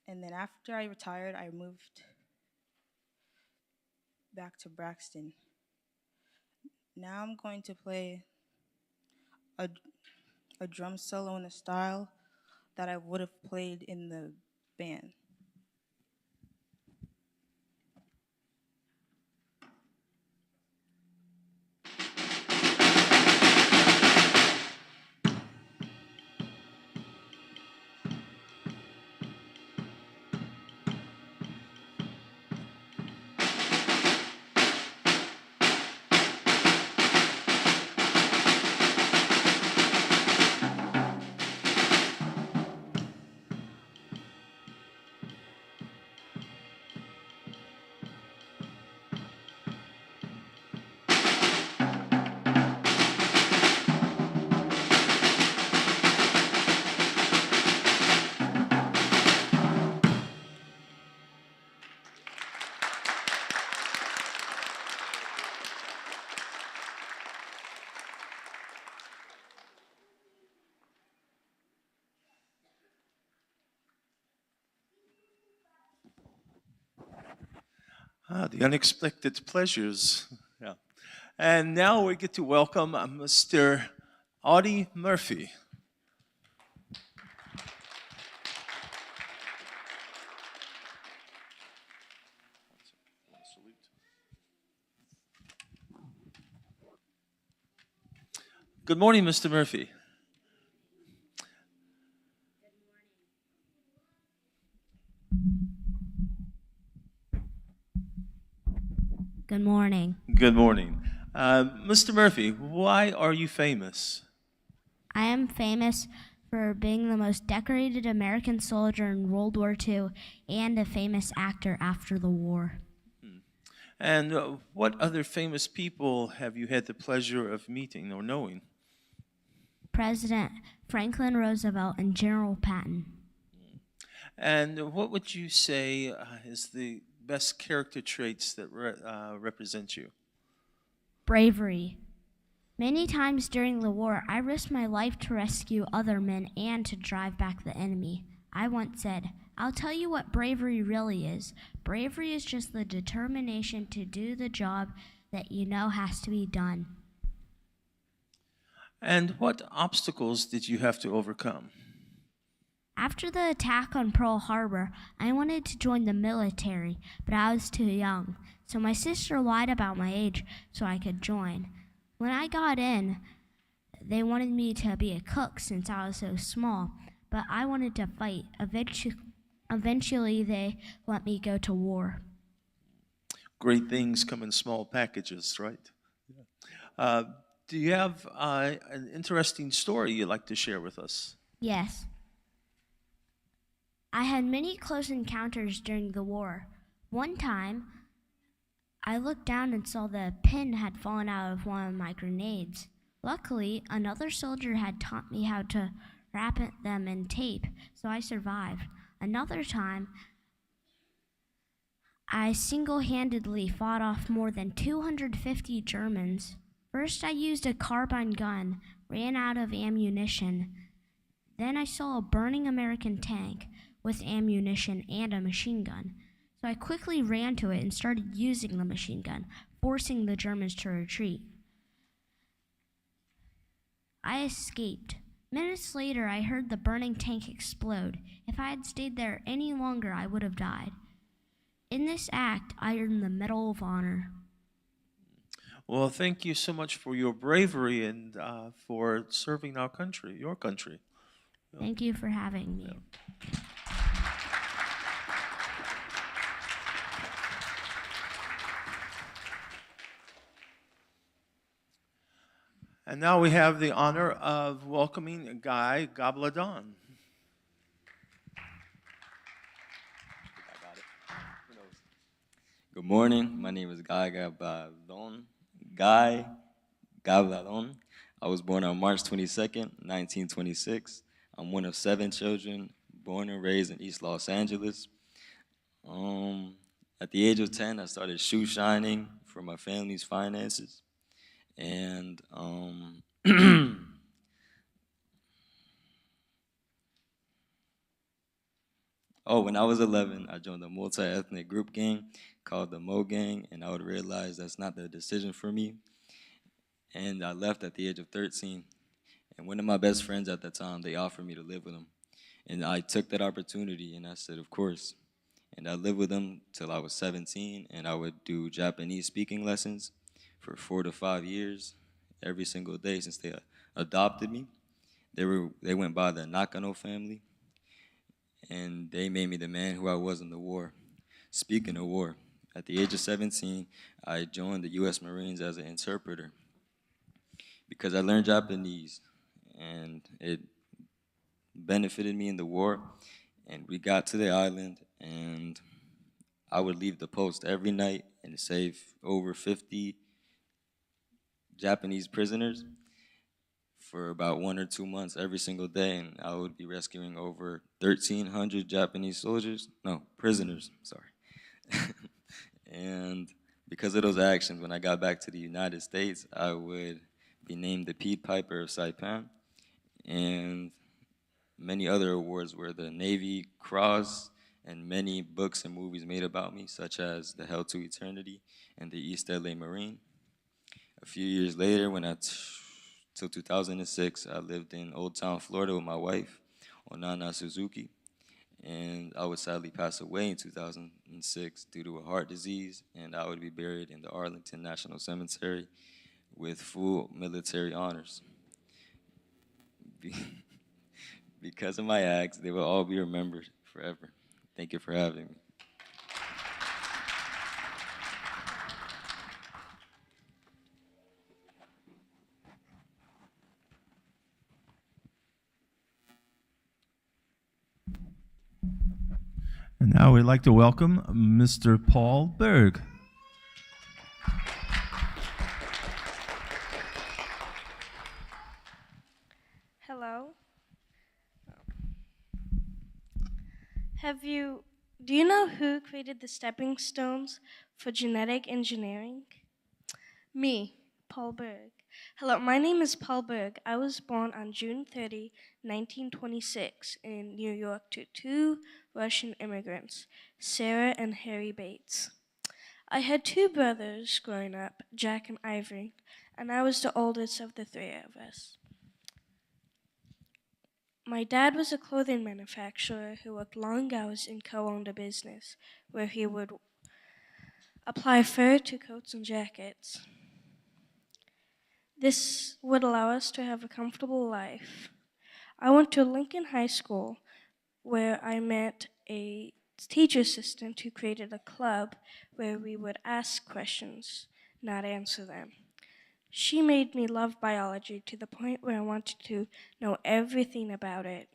And then after I retired, I moved back to Braxton. Now I'm going to play a drum solo in a style that I would have played in the band. The unexpected pleasures. Yeah. And now we get to welcome Mr. Audie Murphy. Good morning, Mr. Murphy. Good morning. Good morning. Mr. Murphy, why are you famous? I am famous for being the most decorated American soldier in World War II and a famous actor after the war. And what other famous people have you had the pleasure of meeting or knowing? President Franklin Roosevelt and General Patton. And what would you say is the best character traits that represent you? Bravery. Many times during the war, I risked my life to rescue other men and to drive back the enemy. I once said, "I'll tell you what bravery really is. Bravery is just the determination to do the job that you know has to be done." And what obstacles did you have to overcome? After the attack on Pearl Harbor, I wanted to join the military, but I was too young. So my sister lied about my age so I could join. When I got in, they wanted me to be a cook since I was so small, but I wanted to fight. Eventually, they let me go to war. Great things come in small packages, right? Do you have an interesting story you'd like to share with us? Yes. I had many close encounters during the war. One time, I looked down and saw the pin had fallen out of one of my grenades. Luckily, another soldier had taught me how to wrap them in tape, so I survived. Another time, I single-handedly fought off more than 250 Germans. First, I used a carbine gun, ran out of ammunition. Then I saw a burning American tank with ammunition and a machine gun. So I quickly ran to it and started using the machine gun, forcing the Germans to retreat. I escaped. Minutes later, I heard the burning tank explode. If I had stayed there any longer, I would have died. In this act, I earned the Medal of Honor. Well, thank you so much for your bravery and for serving our country, your country. Thank you for having me. Yeah. And now we have the honor of welcoming Guy Gabladon. Good morning. My name is Guy Gabladon. Guy Gabladon. I was born on March 22nd, 1926. I'm one of 7 children, born and raised in East Los Angeles. At the age of 10, I started shoe shining for my family's finances. And when I was 11, I joined a multi-ethnic group gang called the Mo Gang, and I would realize that's not the decision for me. And I left at the age of 13. And one of my best friends at the time, they offered me to live with them. And I took that opportunity, and I said, of course. And I lived with them till I was 17, and I would do Japanese speaking lessons for 4 to 5 years, every single day since they adopted me. They went by the Nakano family, and they made me the man who I was in the war. Speaking of war, at the age of 17, I joined the U.S. Marines as an interpreter because I learned Japanese, and it benefited me in the war. And we got to the island, and I would leave the post every night and save over 50 Japanese prisoners for about 1 or 2 months every single day, and I would be rescuing over 1,300 Japanese prisoners, sorry. And because of those actions, when I got back to the United States, I would be named the Pied Piper of Saipan, and many other awards were the Navy Cross, and many books and movies made about me, such as The Hell to Eternity and the East LA Marine. A few years later, till 2006, I lived in Old Town, Florida with my wife, Onana Suzuki, and I would sadly pass away in 2006 due to a heart disease, and I would be buried in the Arlington National Cemetery with full military honors. Because of my acts, they will all be remembered forever. Thank you for having me. And now we'd like to welcome Mr. Paul Berg. Hello. Do you know who created the stepping stones for genetic engineering? Me, Paul Berg. Hello, my name is Paul Berg. I was born on June 30, 1926, in New York to two Russian immigrants, Sarah and Harry Bates. I had two brothers growing up, Jack and Ivory, and I was the oldest of the three of us. My dad was a clothing manufacturer who worked long hours and co-owned a business where he would apply fur to coats and jackets. This would allow us to have a comfortable life. I went to Lincoln High School where I met a teacher assistant who created a club where we would ask questions, not answer them. She made me love biology to the point where I wanted to know everything about it.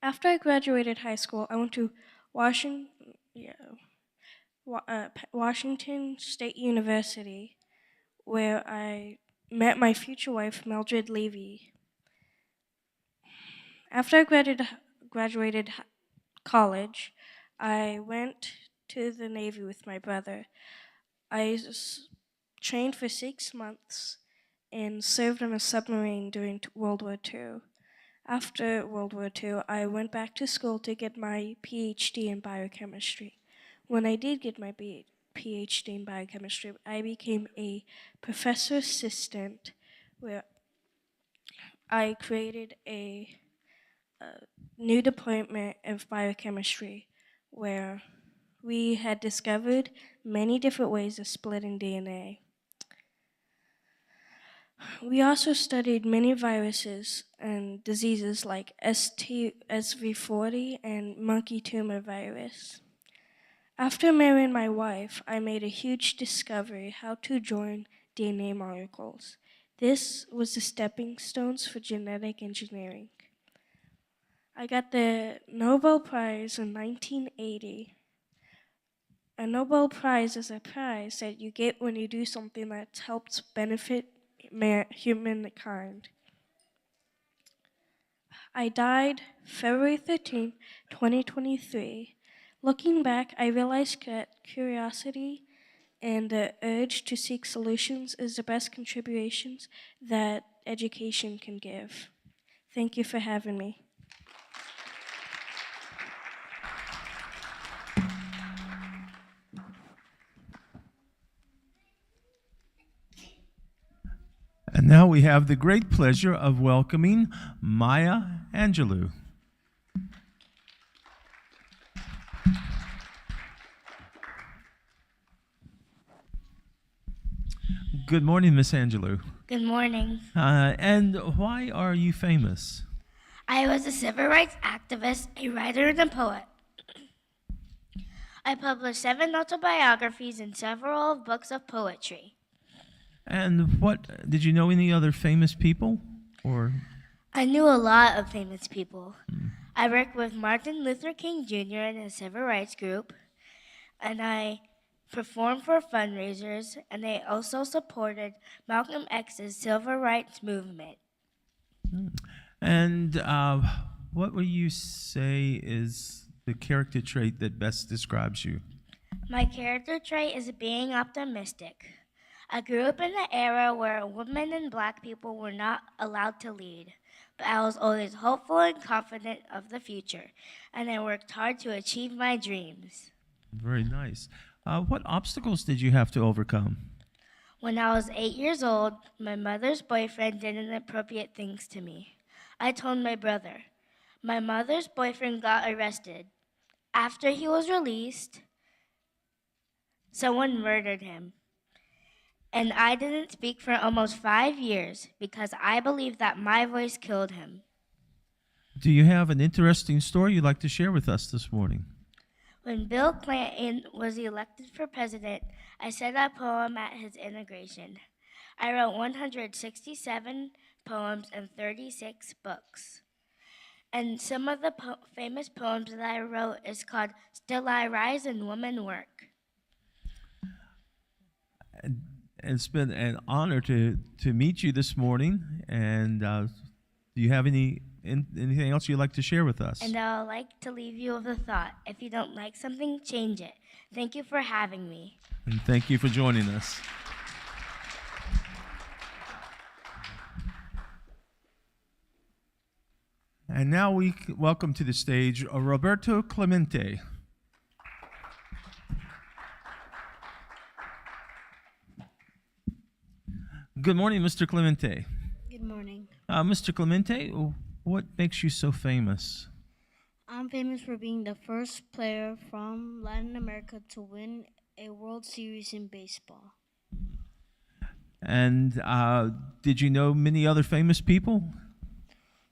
After I graduated high school, I went to Washington State University, where I met my future wife, Mildred Levy. After I graduated college, I went to the Navy with my brother. I trained for 6 months and served on a submarine during World War II. After World War II, I went back to school to get my PhD in biochemistry. When I did get my PhD in biochemistry, I became a professor assistant where I created a new department of biochemistry where we had discovered many different ways of splitting DNA. We also studied many viruses and diseases like SV40 and monkey tumor virus. After marrying my wife, I made a huge discovery how to join DNA molecules. This was the stepping stones for genetic engineering. I got the Nobel Prize in 1980. A Nobel Prize is a prize that you get when you do something that helps benefit humankind. I died February 13, 2023. Looking back, I realized that curiosity and the urge to seek solutions is the best contributions that education can give. Thank you for having me. And now we have the great pleasure of welcoming Maya Angelou. Good morning, Miss Angelou. Good morning. And why are you famous? I was a civil rights activist, a writer, and a poet. I published 7 autobiographies and several books of poetry. And what did you know any other famous people? Or I knew a lot of famous people. I worked with Martin Luther King Jr. in a civil rights group, and I performed for fundraisers, and I also supported Malcolm X's civil rights movement. And what would you say is the character trait that best describes you? My character trait is being optimistic. I grew up in an era where women and black people were not allowed to lead, but I was always hopeful and confident of the future, and I worked hard to achieve my dreams. Very nice. What obstacles did you have to overcome? When I was 8 years old, my mother's boyfriend did inappropriate things to me. I told my brother. My mother's boyfriend got arrested. After he was released, someone murdered him. And I didn't speak for almost 5 years because I believed that my voice killed him. Do you have an interesting story you'd like to share with us this morning? When Bill Clinton was elected for president, I said a poem at his inauguration. I wrote 167 poems and 36 books. And some of the famous poems that I wrote is called Still I Rise and Woman Work. It's been an honor to meet you this morning. And do you have anything else you'd like to share with us? And I would like to leave you with a thought. If you don't like something, change it. Thank you for having me. And thank you for joining us. And now we welcome to the stage Roberto Clemente. Good morning, Mr. Clemente. Good morning. Mr. Clemente, what makes you so famous? I'm famous for being the first player from Latin America to win a World Series in baseball. And did you know many other famous people?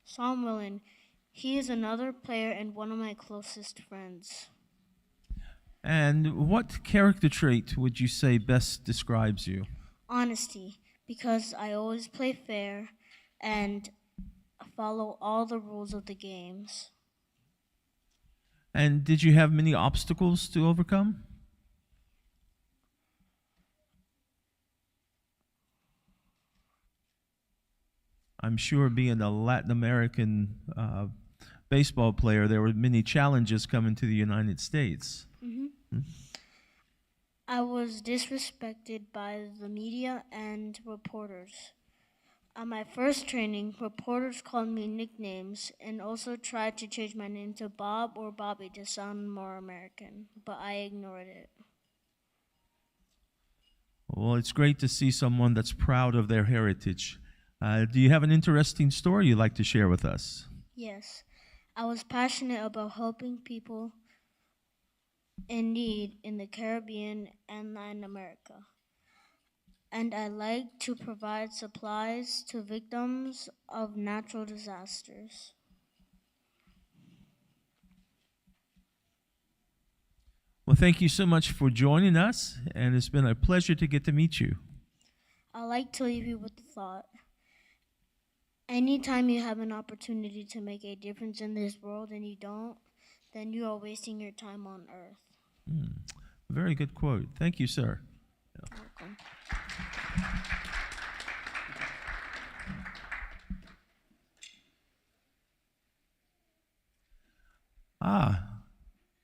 Sam Willen, he is another player and one of my closest friends. And what character trait would you say best describes you? Honesty, because I always play fair and follow all the rules of the games. And did you have many obstacles to overcome? I'm sure being a Latin American baseball player, there were many challenges coming to the United States. Mm-hmm. I was disrespected by the media and reporters. On my first training, reporters called me nicknames and also tried to change my name to Bob or Bobby to sound more American, but I ignored it. Well, it's great to see someone that's proud of their heritage. Do you have an interesting story you'd like to share with us? Yes, I was passionate about helping people in need in the Caribbean and Latin America. And I like to provide supplies to victims of natural disasters. Well, thank you so much for joining us, and it's been a pleasure to get to meet you. I like to leave you with the thought. Anytime you have an opportunity to make a difference in this world and you don't, then you are wasting your time on earth. Very good quote. Thank you, sir. You're welcome.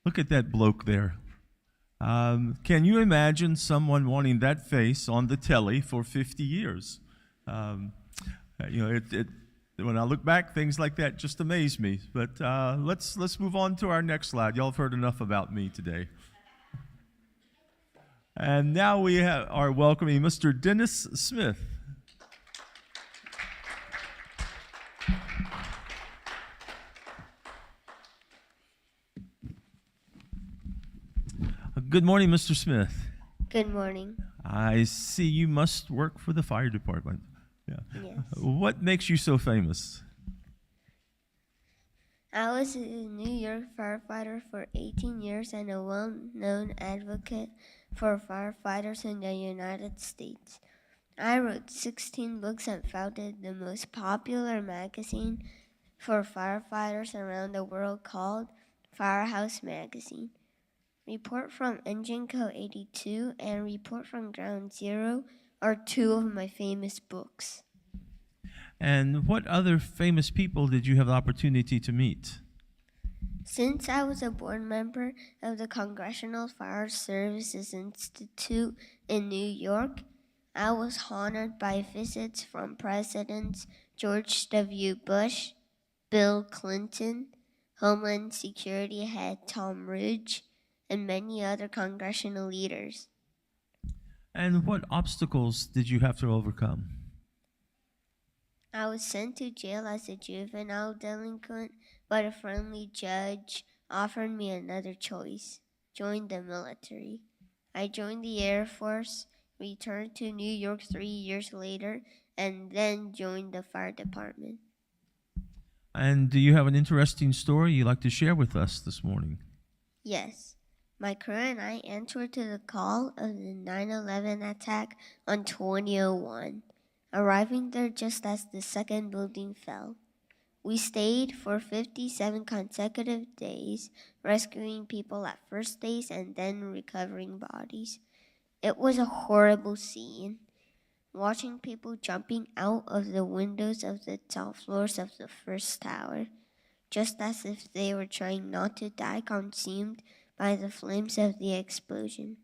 Look at that bloke there. Can you imagine someone wanting that face on the telly for 50 years? When I look back, things like that just amaze me. But let's move on to our next slide. Y'all have heard enough about me today. And now we are welcoming Mr. Dennis Smith. Good morning, Mr. Smith. Good morning. I see you must work for the fire department. Yeah. Yes. What makes you so famous? I was a New York firefighter for 18 years and a well-known advocate for firefighters in the United States. I wrote 16 books and founded the most popular magazine for firefighters around the world called Firehouse Magazine. Report from Engine Co. 82 and Report from Ground Zero are two of my famous books. And what other famous people did you have the opportunity to meet? Since I was a board member of the Congressional Fire Services Institute in New York, I was honored by visits from Presidents George W. Bush, Bill Clinton, Homeland Security head Tom Ridge, and many other congressional leaders. And what obstacles did you have to overcome? I was sent to jail as a juvenile delinquent, but a friendly judge offered me another choice: join the military. I joined the Air Force, returned to New York 3 years later, and then joined the fire department. And do you have an interesting story you'd like to share with us this morning? Yes. My crew and I answered to the call of the 9/11 attack on 2001, arriving there just as the second building fell. We stayed for 57 consecutive days, rescuing people at first base and then recovering bodies. It was a horrible scene, watching people jumping out of the windows of the top floors of the first tower, just as if they were trying not to die consumed by the flames of the explosion,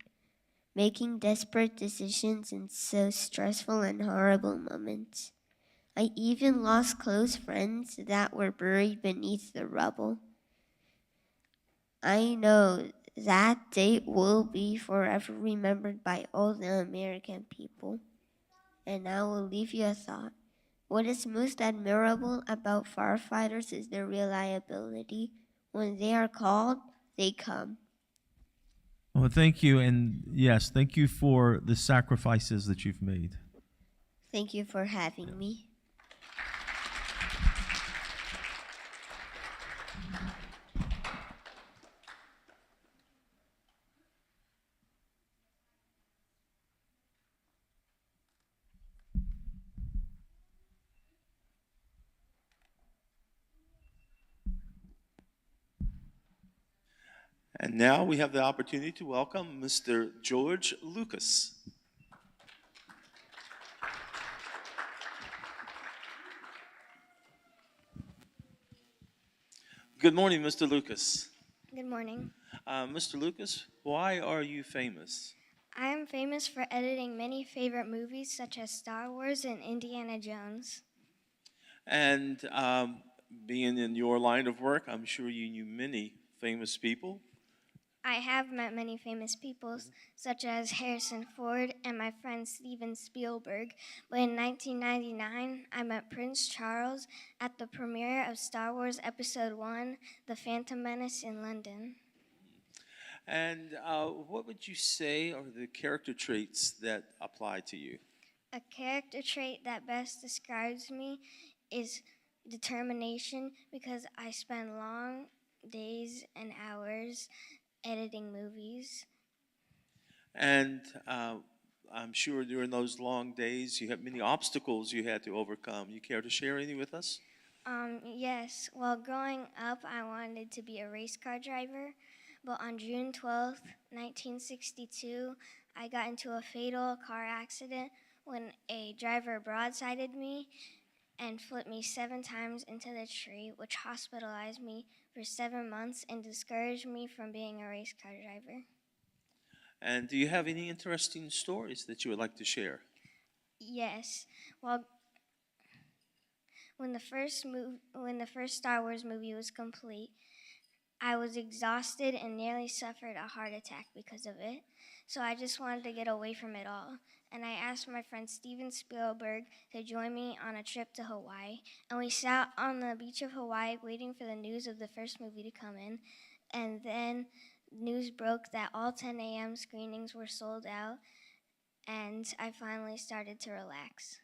making desperate decisions in so stressful and horrible moments. I even lost close friends that were buried beneath the rubble. I know that date will be forever remembered by all the American people. And I will leave you a thought. What is most admirable about firefighters is their reliability. When they are called, they come. Well, thank you. And yes, thank you for the sacrifices that you've made. Thank you for having me. And now we have the opportunity to welcome Mr. George Lucas. Good morning, Mr. Lucas. Good morning. Mr. Lucas, why are you famous? I am famous for editing many favorite movies such as Star Wars and Indiana Jones. And being in your line of work, I'm sure you knew many famous people. I have met many famous people, such as Harrison Ford and my friend Steven Spielberg. But in 1999, I met Prince Charles at the premiere of Star Wars Episode 1, The Phantom Menace in London. And what would you say are the character traits that apply to you? A character trait that best describes me is determination, because I spend long days and hours editing movies. And I'm sure during those long days you have many obstacles you had to overcome. You care to share any with us? Yes. Well, growing up, I wanted to be a race car driver. But on June 12th, 1962, I got into a fatal car accident when a driver broadsided me and flipped me 7 times into the tree, which hospitalized me for 7 months and discouraged me from being a race car driver. And do you have any interesting stories that you would like to share? Yes. Well, when the first Star Wars movie was complete, I was exhausted and nearly suffered a heart attack because of it. So I just wanted to get away from it all. And I asked my friend Steven Spielberg to join me on a trip to Hawaii. And we sat on the beach of Hawaii waiting for the news of the first movie to come in. And then news broke that all 10 a.m. screenings were sold out. And I finally started to relax.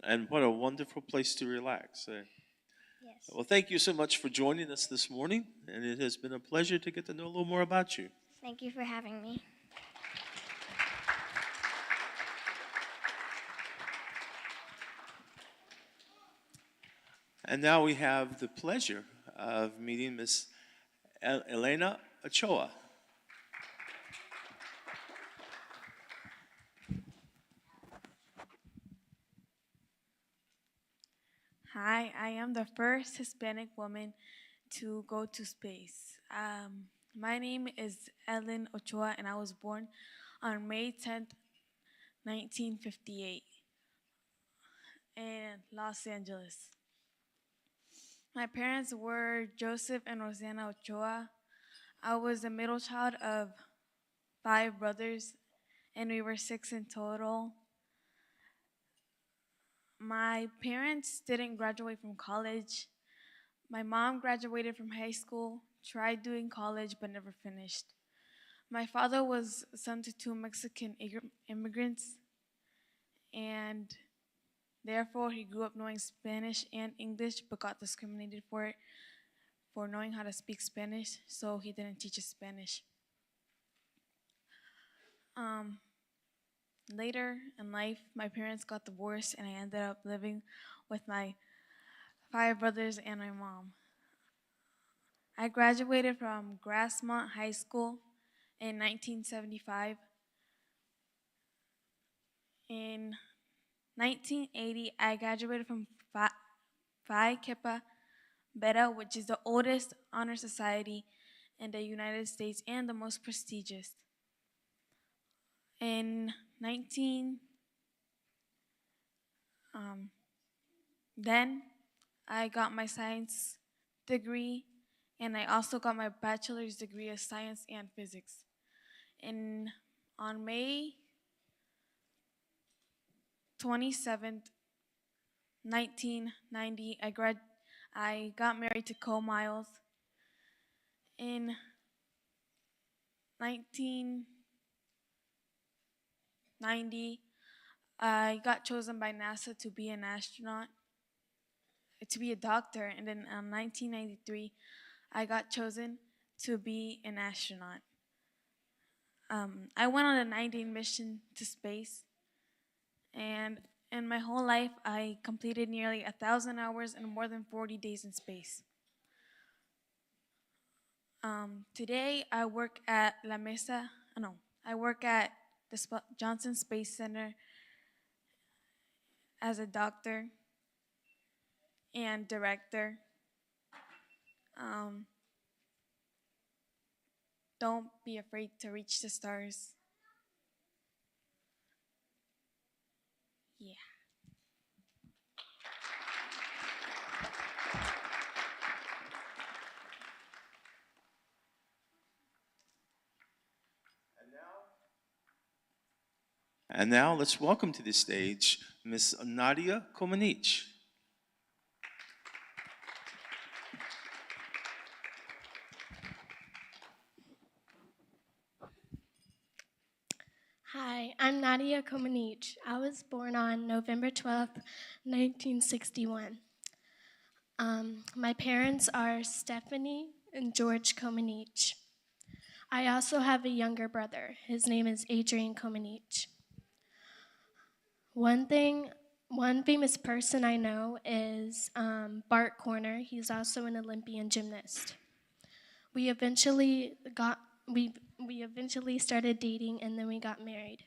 And what a wonderful place to relax. Yes. Well, thank you so much for joining us this morning. And it has been a pleasure to get to know a little more about you. Thank you for having me. And now we have the pleasure of meeting Miss Elena Ochoa. Hi, I am the first Hispanic woman to go to space. My name is Ellen Ochoa, and I was born on May 10th, 1958 in Los Angeles. My parents were Joseph and Rosanna Ochoa. I was the middle child of 5 brothers, and we were 6 in total. My parents didn't graduate from college. My mom graduated from high school, tried doing college, but never finished. My father was son to 2 Mexican immigrants, and therefore he grew up knowing Spanish and English, but got discriminated for knowing how to speak Spanish, so he didn't teach us Spanish. Later in life, my parents got divorced, and I ended up living with my 5 brothers and my mom. I graduated from Grassmont High School in 1975. In 1980, I graduated from Phi Kappa Beta, which is the oldest honor society in the United States and the most prestigious. In Then I got my science degree, and I also got my bachelor's degree of science and physics. And on May 27th, 1990, I got married to Cole Miles. In 1990, I got chosen by NASA to be an astronaut, to be a doctor, and then in 1993, I got chosen to be an astronaut. I went on a 9-day mission to space, and in my whole life, I completed nearly 1,000 hours and more than 40 days in space. Today, I work at La Mesa, no, I work at the Johnson Space Center as a doctor and director. Don't be afraid to reach the stars. Yeah. And now let's welcome to the stage Miss Nadia Komanich. Hi, I'm Nadia Komanich. I was born on November 12th, 1961. My parents are Stephanie and George Komanich. I also have a younger brother. His name is Adrian Komanich. One famous person I know is Bart Corner. He's also an Olympian gymnast. We eventually started dating, and then we got married.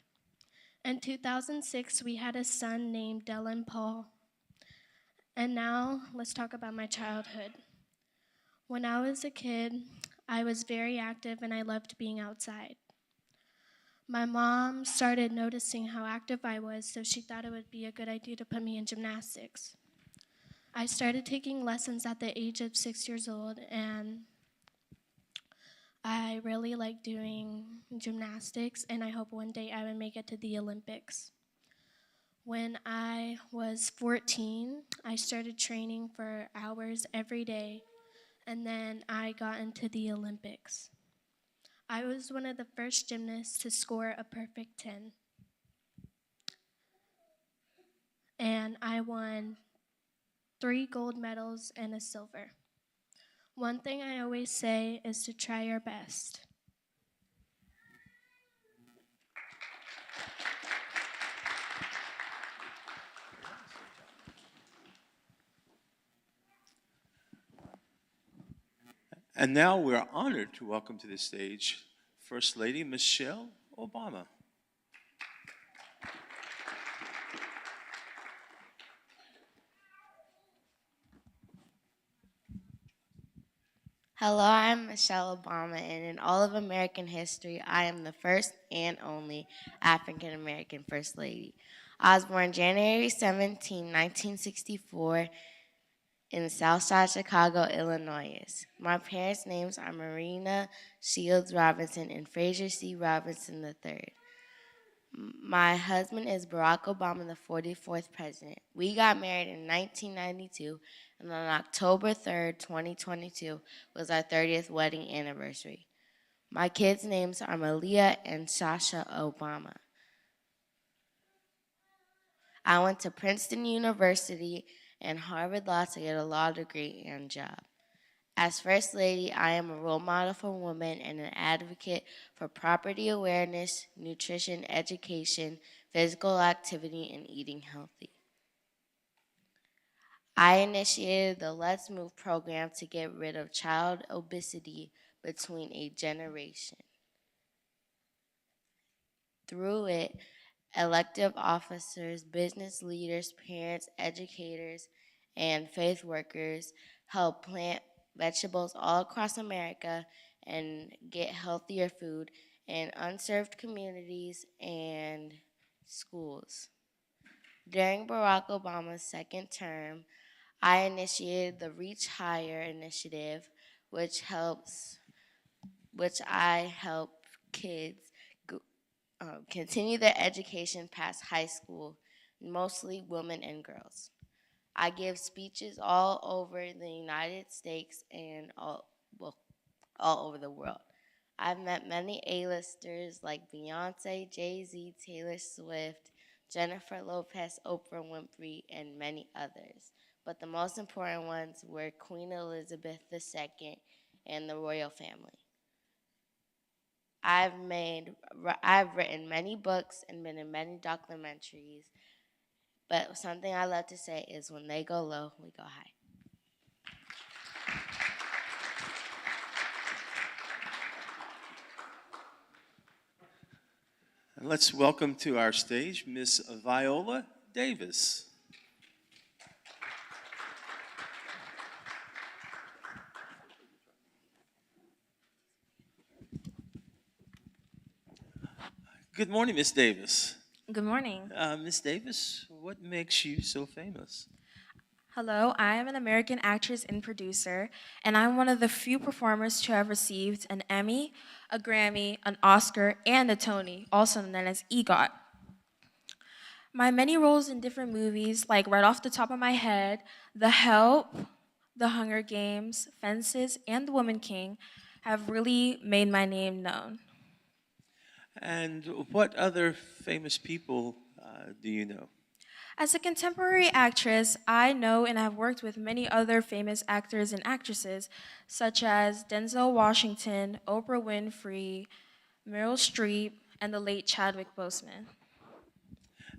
In 2006, we had a son named Dylan Paul. And now, let's talk about my childhood. When I was a kid, I was very active and I loved being outside. My mom started noticing how active I was, so she thought it would be a good idea to put me in gymnastics. I started taking lessons at the age of 6 years old, and I really like doing gymnastics, and I hope one day I would make it to the Olympics. When I was 14, I started training for hours every day, and then I got into the Olympics. I was one of the first gymnasts to score a perfect 10. And I won 3 gold medals and a silver. One thing I always say is to try your best. And now we're honored to welcome to the stage First Lady Michelle Obama. Hello, I'm Michelle Obama, and in all of American history, I am the first and only African American First Lady. I was born January 17, 1964, in Southside Chicago, Illinois. My parents' names are Marina Shields Robinson and Fraser C. Robinson III. My husband is Barack Obama, the 44th president. We got married in 1992, and on October 3rd, 2022, was our 30th wedding anniversary. My kids' names are Malia and Sasha Obama. I went to Princeton University and Harvard Law to get a law degree and job. As First Lady, I am a role model for women and an advocate for property awareness, nutrition, education, physical activity, and eating healthy. I initiated the Let's Move program to get rid of child obesity between a generation. Through it, elective officers, business leaders, parents, educators, and faith workers help plant vegetables all across America and get healthier food in unserved communities and schools. During Barack Obama's second term, I initiated the Reach Higher initiative, which I help kids continue their education past high school, mostly women and girls. I give speeches all over the United States and all over the world. I've met many A-listers like Beyonce, Jay-Z, Taylor Swift, Jennifer Lopez, Oprah Winfrey, and many others. But the most important ones were Queen Elizabeth II and the royal family. I've written many books and been in many documentaries, but something I love to say is when they go low, we go high. And let's welcome to our stage Miss Viola Davis. Good morning, Miss Davis. Good morning. Miss Davis, what makes you so famous? Hello, I am an American actress and producer, and I'm one of the few performers to have received an Emmy, a Grammy, an Oscar, and a Tony, also known as EGOT. My many roles in different movies, like right off the top of my head, The Help, The Hunger Games, Fences, and The Woman King, have really made my name known. And what other famous people do you know? As a contemporary actress, I know and have worked with many other famous actors and actresses, such as Denzel Washington, Oprah Winfrey, Meryl Streep, and the late Chadwick Boseman.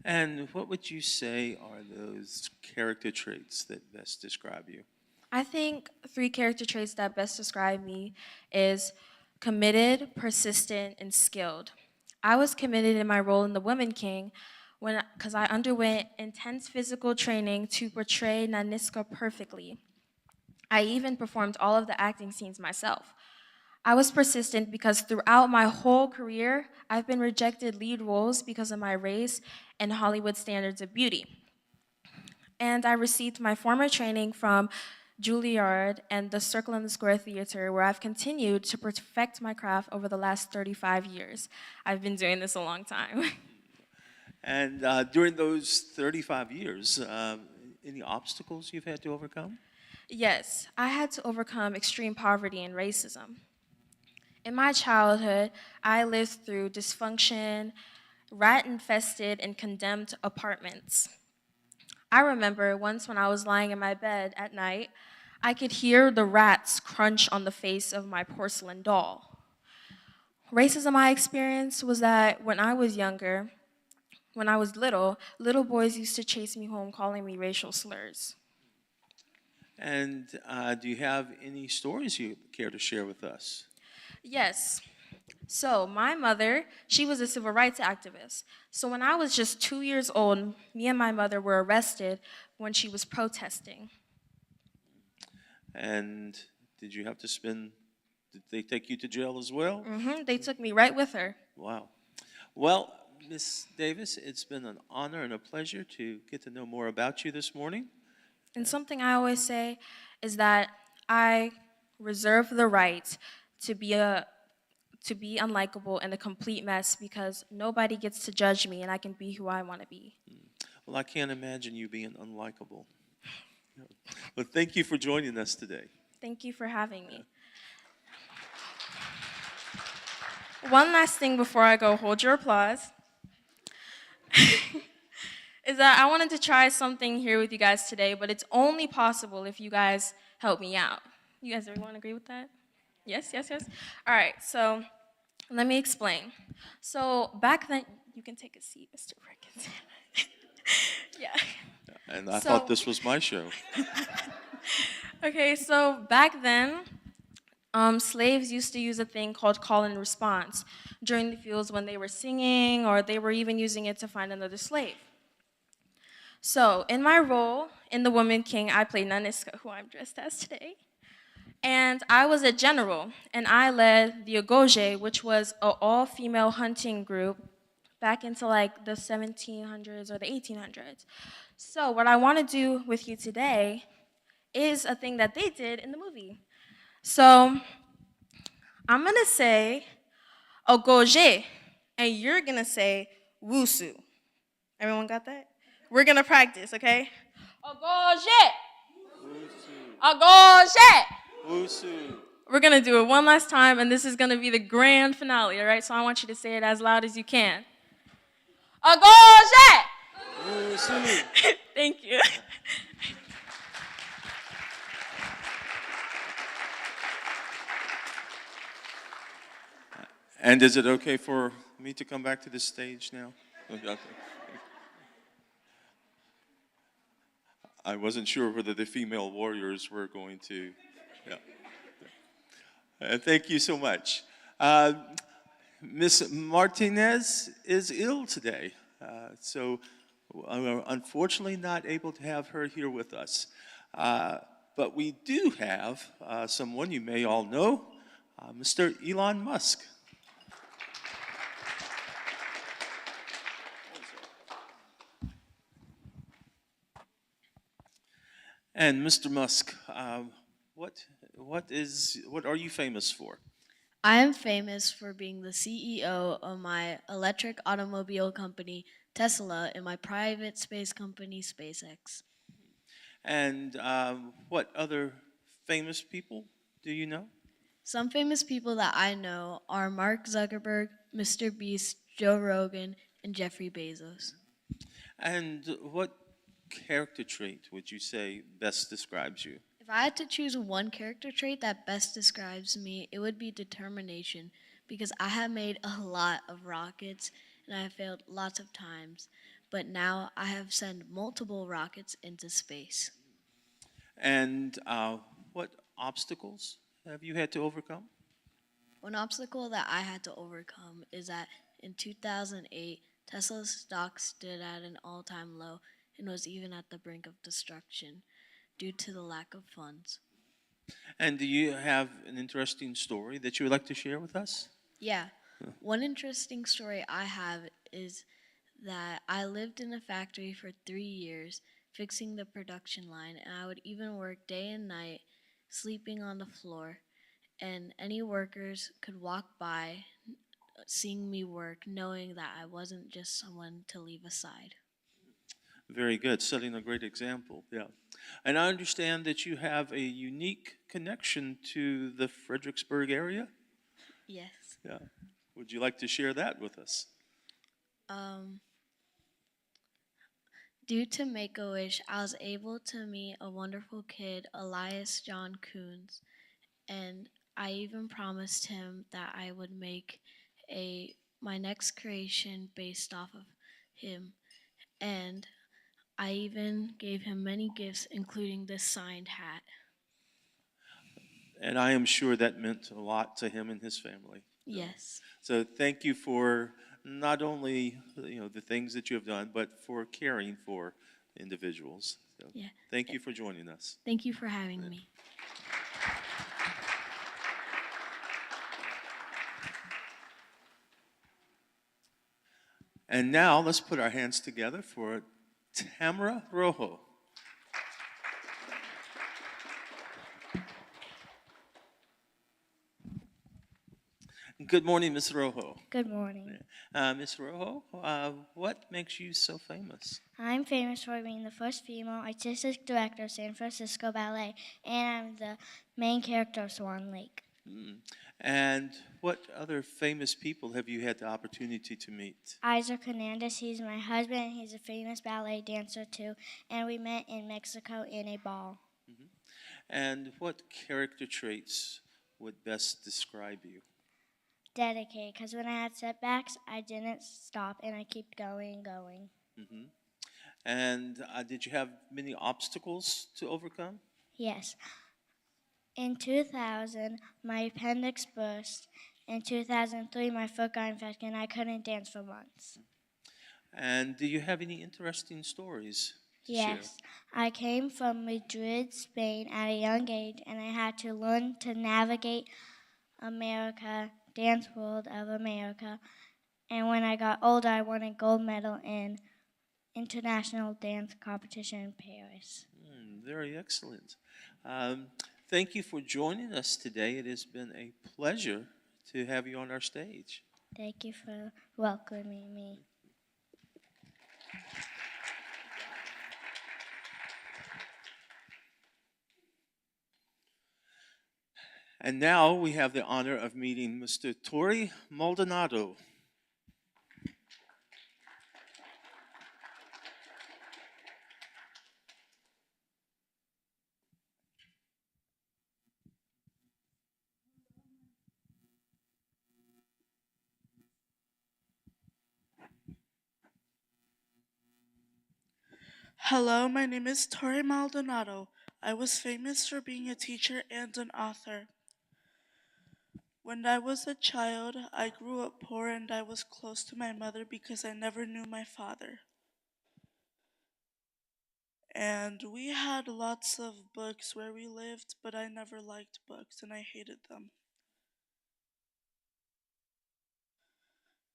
And what would you say are those character traits that best describe you? I think 3 character traits that best describe me is committed, persistent, and skilled. I was committed in my role in The Woman King because I underwent intense physical training to portray Naniska perfectly. I even performed all of the acting scenes myself. I was persistent because throughout my whole career, I've been rejected lead roles because of my race and Hollywood standards of beauty. And I received my former training from Juilliard and the Circle in the Square Theater, where I've continued to perfect my craft over the last 35 years. I've been doing this a long time. And during those 35 years, any obstacles you've had to overcome? Yes, I had to overcome extreme poverty and racism. In my childhood, I lived through dysfunction, rat-infested, and condemned apartments. I remember once when I was lying in my bed at night, I could hear the rats crunch on the face of my porcelain doll. Racism I experienced was that when I was younger, when I was little boys used to chase me home calling me racial slurs. And do you have any stories you care to share with us? Yes. So my mother, she was a civil rights activist. So when I was just 2 years old, me and my mother were arrested when she was protesting. And did they take you to jail as well? Mm-hmm. They took me right with her. Wow. Well, Miss Davis, it's been an honor and a pleasure to get to know more about you this morning. And something I always say is that I reserve the right to be unlikable and a complete mess because nobody gets to judge me and I can be who I want to be. Well, I can't imagine you being unlikable. But thank you for joining us today. Thank you for having me. One last thing before I go, hold your applause, is that I wanted to try something here with you guys today, but it's only possible if you guys help me out. You guys everyone agree with that? Yes, yes, yes? All right, so let me explain. So back then, you can take a seat, Mr. Ricketts. Yeah. And I thought this was my show. Okay, so back then, slaves used to use a thing called call and response during the fields when they were singing, or they were even using it to find another slave. So in my role in The Woman King, I played Naniska, who I'm dressed as today. And I was a general, and I led the Ogoje, which was an all-female hunting group back into like the 1700s or the 1800s. So what I want to do with you today is a thing that they did in the movie. So I'm going to say ogoje, and you're going to say wusu. Everyone got that? We're going to practice, okay? Ogoje. Ogoje. Wusu. We're going to do it one last time, and this is going to be the grand finale, all right? So I want you to say it as loud as you can. Ogoje. Wusu. Thank you. And is it okay for me to come back to the stage now? Okay. I wasn't sure whether the female warriors were going to. Yeah. Thank you so much. Miss Martinez is ill today, so unfortunately not able to have her here with us. But we do have someone you may all know, Mr. Elon Musk. And Mr. Musk, what are you famous for? I am famous for being the CEO of my electric automobile company, Tesla, and my private space company, SpaceX. And what other famous people do you know? Some famous people that I know are Mark Zuckerberg, Mr. Beast, Joe Rogan, and Jeffrey Bezos. And what character trait would you say best describes you? If I had to choose one character trait that best describes me, it would be determination, because I have made a lot of rockets and I have failed lots of times, but now I have sent multiple rockets into space. And what obstacles have you had to overcome? One obstacle that I had to overcome is that in 2008, Tesla's stock stood at an all-time low and was even at the brink of destruction due to the lack of funds. And do you have an interesting story that you would like to share with us? Yeah. One interesting story I have is that I lived in a factory for 3 years fixing the production line, and I would even work day and night sleeping on the floor, and any workers could walk by seeing me work, knowing that I wasn't just someone to leave aside. Very good, setting a great example, yeah. And I understand that you have a unique connection to the Fredericksburg area? Yes. Yeah. Would you like to share that with us? Due to Make-A-Wish, I was able to meet a wonderful kid, Elias John Coons, and I even promised him that I would make my next creation based off of him, and I even gave him many gifts, including this signed hat. And I am sure that meant a lot to him and his family. Yes. So thank you for not only the things that you have done, but for caring for individuals. So Yeah. Thank you for joining us. Thank you for having me. And now let's put our hands together for Tamara Rojo. Good morning, Ms. Rojo. Good morning. Ms. Rojo, what makes you so famous? I'm famous for being the first female artistic director of San Francisco Ballet, and I'm the main character of Swan Lake. And what other famous people have you had the opportunity to meet? Isaac Hernandez, he's my husband. He's a famous ballet dancer too, and we met in Mexico in a ball. And what character traits would best describe you? Dedicated, because when I had setbacks, I didn't stop and I kept going and going. And did you have many obstacles to overcome? Yes. In 2000, my appendix burst. In 2003, my foot got infected and I couldn't dance for months. And do you have any interesting stories to share? Yes. I came from Madrid, Spain at a young age, and I had to learn to navigate America, dance world of America, And when I got older, I won a gold medal in international dance competition in Paris. Very excellent. Um, Thank you for joining us today. It has been a pleasure to have you on our stage. Thank you for welcoming me. And now we have the honor of meeting Mr. Tori Maldonado. Hello, my name is Tori Maldonado. I was famous for being a teacher and an author. When I was a child, I grew up poor and I was close to my mother because I never knew my father. And we had lots of books where we lived, but I never liked books and I hated them.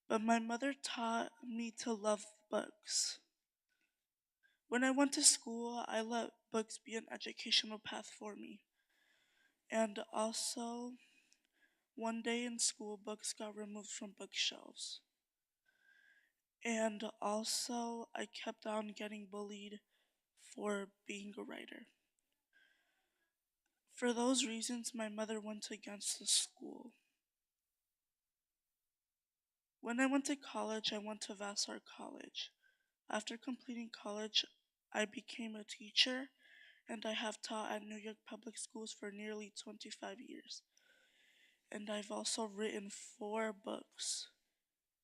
But my mother taught me to love books. When I went to school, I let books be an educational path for me. And also, one day in school, books got removed from bookshelves. And also, I kept on getting bullied for being a writer. For those reasons, my mother went against the school. When I went to college, I went to Vassar College. After completing college, I became a teacher, and I have taught at New York Public Schools for nearly 25 years. And I've also written 4 books: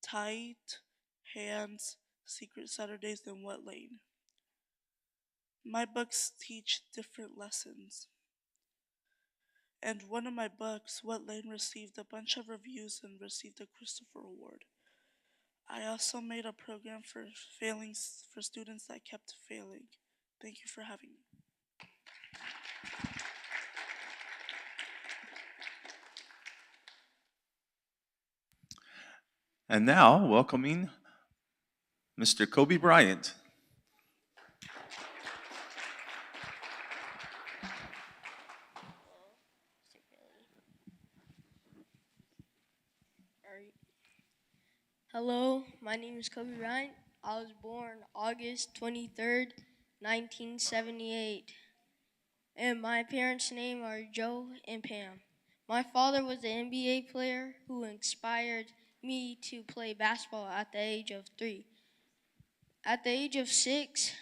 Tight, Hands, Secret Saturdays, and What Lane. My books teach different lessons. And one of my books, What Lane, received a bunch of reviews and received a Christopher Award. I also made a program for students that kept failing. Thank you for having me. And now, welcoming Mr. Kobe Bryant. Hello, my name is Kobe Bryant. I was born August 23rd, 1978. And my parents' names are Joe and Pam. My father was an NBA player who inspired me to play basketball at the age of 3. At the age of 6,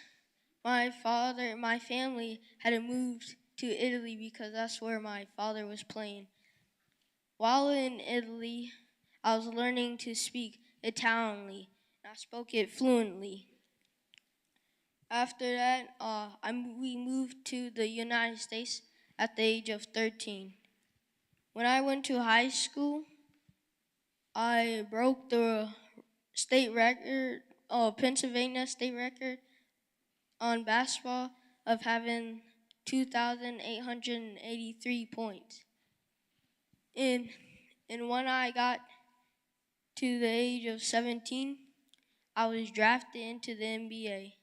my family had moved to Italy because that's where my father was playing. While in Italy, I was learning to speak Italian. I spoke it fluently. After that, we moved to the United States at the age of 13. When I went to high school, I broke the state record, Pennsylvania state record on basketball of having 2,883 points. And when I got to the age of 17, I was drafted into the NBA.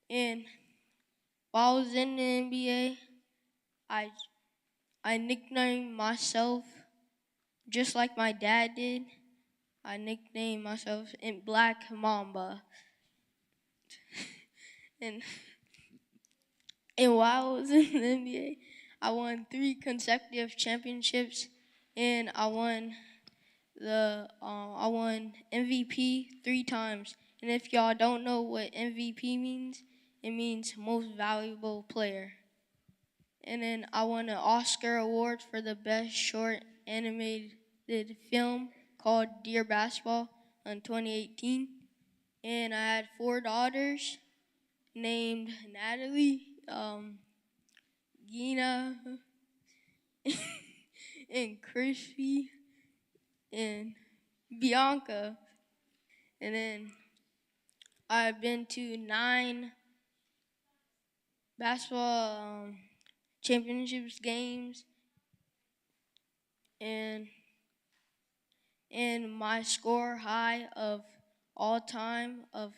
And while I was in the NBA, I nicknamed myself just like my dad did. I nicknamed myself in Black Mamba. and while I was in the NBA, I won 3 consecutive championships, and I won MVP 3 times. And if y'all don't know what MVP means, it means most valuable player. And then I won an Oscar award for the best short animated film called Dear Basketball in 2018. And I had 4 daughters named Natalie, Gina, and Chrissy, and Bianca. And then I've been to 9 basketball championships games, and and my score high of all time of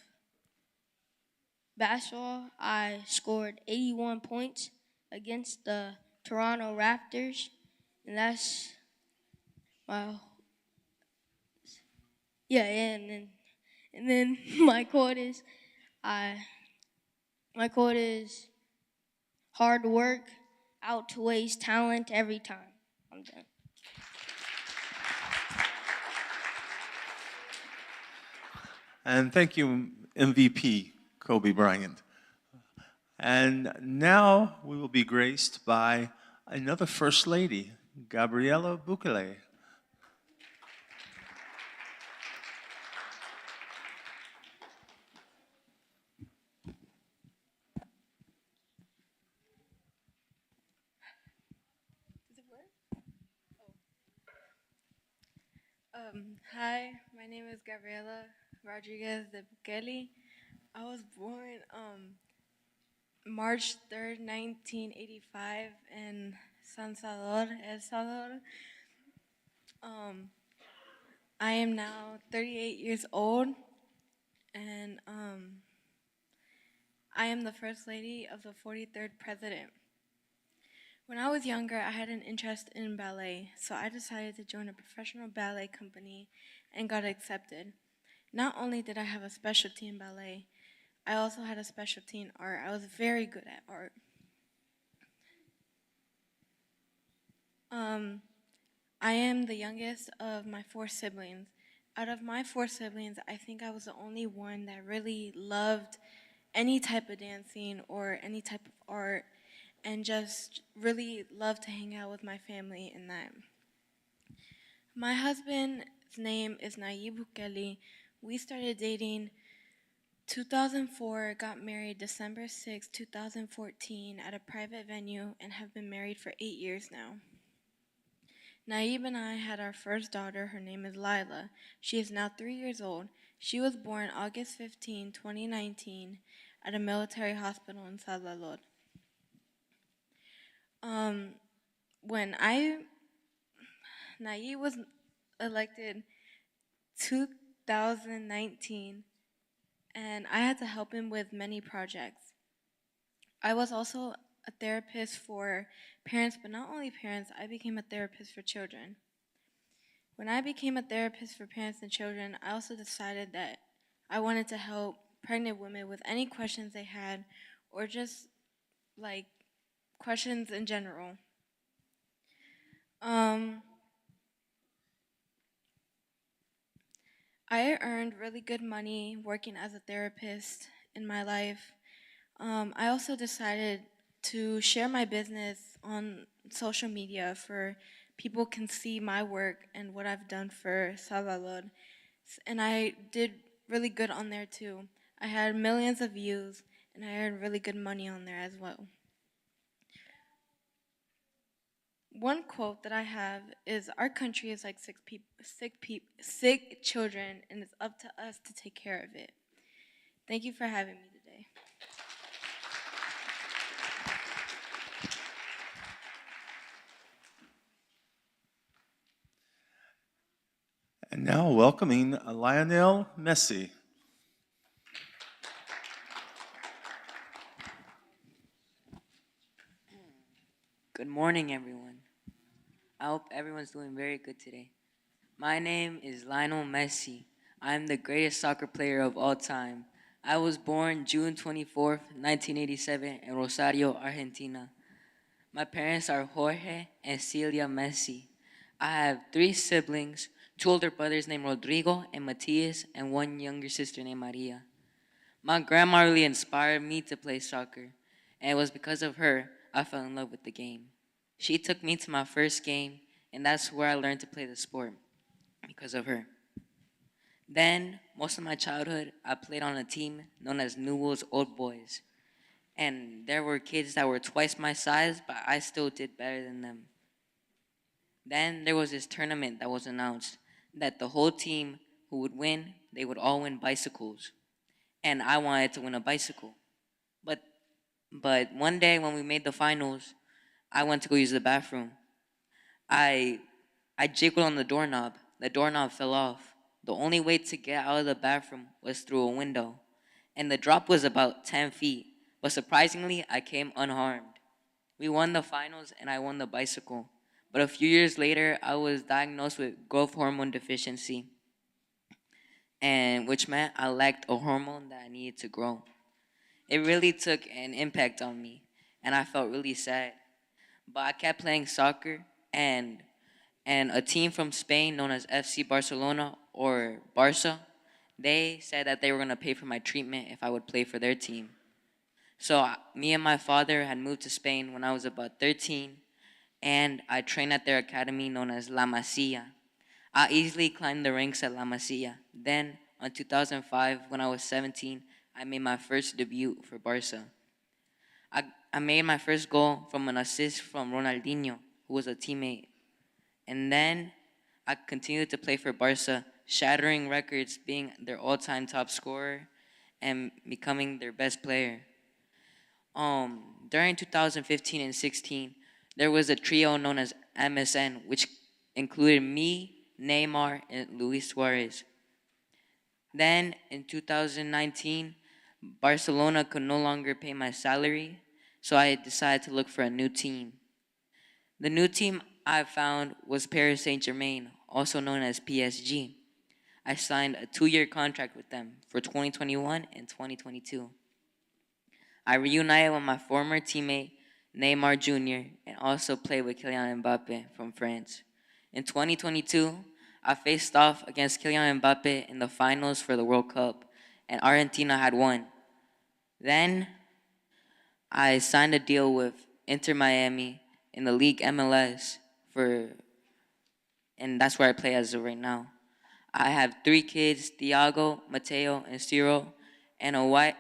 basketball, I scored 81 points against the Toronto Raptors, and that's my and then I my quote is hard work outweighs talent every time. I'm done. And thank you, MVP Kobe Bryant. And now we will be graced by another First Lady, Gabriela Bukele. Hi, my name is Gabriela Rodriguez de Bukele. I was born March 3rd, 1985 in San Salvador, El Salvador. I am now 38 years old, and I am the First Lady of the 43rd President. When I was younger, I had an interest in ballet, so I decided to join a professional ballet company and got accepted. Not only did I have a specialty in ballet, I also had a specialty in art. I was very good at art. I am the youngest of my 4 siblings. Out of my 4 siblings, I think I was the only one that really loved any type of dancing or any type of art, and just really loved to hang out with my family in that. My husband's name is Nayib Bukele. We started dating 2004, got married December 6, 2014 at a private venue, and have been married for 8 years now. Naib and I had our first daughter. Her name is Lila. She is now 3 years old. She was born August 15, 2019 at a military hospital in Salvador. When Naib was elected 2019, and I had to help him with many projects. I was also a therapist for parents, but not only parents, I became a therapist for children. When I became a therapist for parents and children, I also decided that I wanted to help pregnant women with any questions they had, or just like questions in general. I earned really good money working as a therapist in my life. I also decided to share my business on social media for people can see my work and what I've done for Salvador. And I did really good on there too. I had millions of views, and I earned really good money on there as well. One quote that I have is, "Our country is like sick children, and it's up to us to take care of it." Thank you for having me today. And now welcoming Lionel Messi. Good morning, everyone. I hope everyone's doing very good today. My name is Lionel Messi. I'm the greatest soccer player of all time. I was born June 24th, 1987 in Rosario, Argentina. My parents are Jorge and Celia Messi. I have 3 siblings, 2 older brothers named Rodrigo and Matias, and 1 younger sister named Maria. My grandma really inspired me to play soccer, and it was because of her I fell in love with the game. She took me to my first game, and that's where I learned to play the sport, because of her. Then, most of my childhood, I played on a team known as Newell's Old Boys. And there were kids that were twice my size, but I still did better than them. Then there was this tournament that was announced that the whole team who would win, they would all win bicycles. And I wanted to win a bicycle. But one day when we made the finals, I went to go use the bathroom. I jiggled on the doorknob the doorknob fell off. The only way to get out of the bathroom was through a window, and the drop was about 10 feet, but surprisingly, I came unharmed. We won the finals, and I won the bicycle. But a few years later, I was diagnosed with growth hormone deficiency, and which meant I lacked a hormone that I needed to grow. It really took an impact on me, and I felt really sad. But I kept playing soccer, and a team from Spain known as FC Barcelona or Barca, they said that they were going to pay for my treatment if I would play for their team. So me and my father had moved to Spain when I was about 13, and I trained at their academy known as La Masia. I easily climbed the ranks at La Masia. Then, in 2005, when I was 17, I made my first debut for Barca. I made my first goal from an assist from Ronaldinho, who was a teammate. And then I continued to play for Barca, shattering records, being their all-time top scorer and becoming their best player. During 2015 and 16, there was a trio known as MSN, which included me, Neymar, and Luis Suarez. Then, in 2019, Barcelona could no longer pay my salary, so I decided to look for a new team. The new team I found was Paris Saint-Germain, also known as PSG. I signed a 2-year contract with them for 2021 and 2022. I reunited with my former teammate, Neymar Jr., and also played with Kylian Mbappe from France. In 2022, I faced off against Kylian Mbappe in the finals for the World Cup, and Argentina had won. Then, I signed a deal with Inter Miami in the league MLS and that's where I play as of right now. I have 3 kids, Thiago, Mateo, and Ciro, and a wife.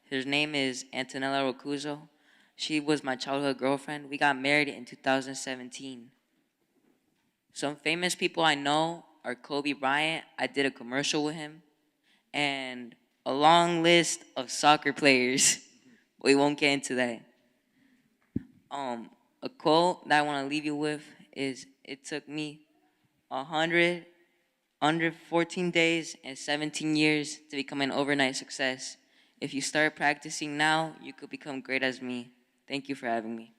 Her name is Antonella Rocuso. She was my childhood girlfriend. We got married in 2017. Some famous people I know are Kobe Bryant. I did a commercial with him. And a long list of soccer players. We won't get into that. A quote that I want to leave you with is, it took me 114 days and 17 years to become an overnight success. If you start practicing now, you could become great as me. Thank you for having me.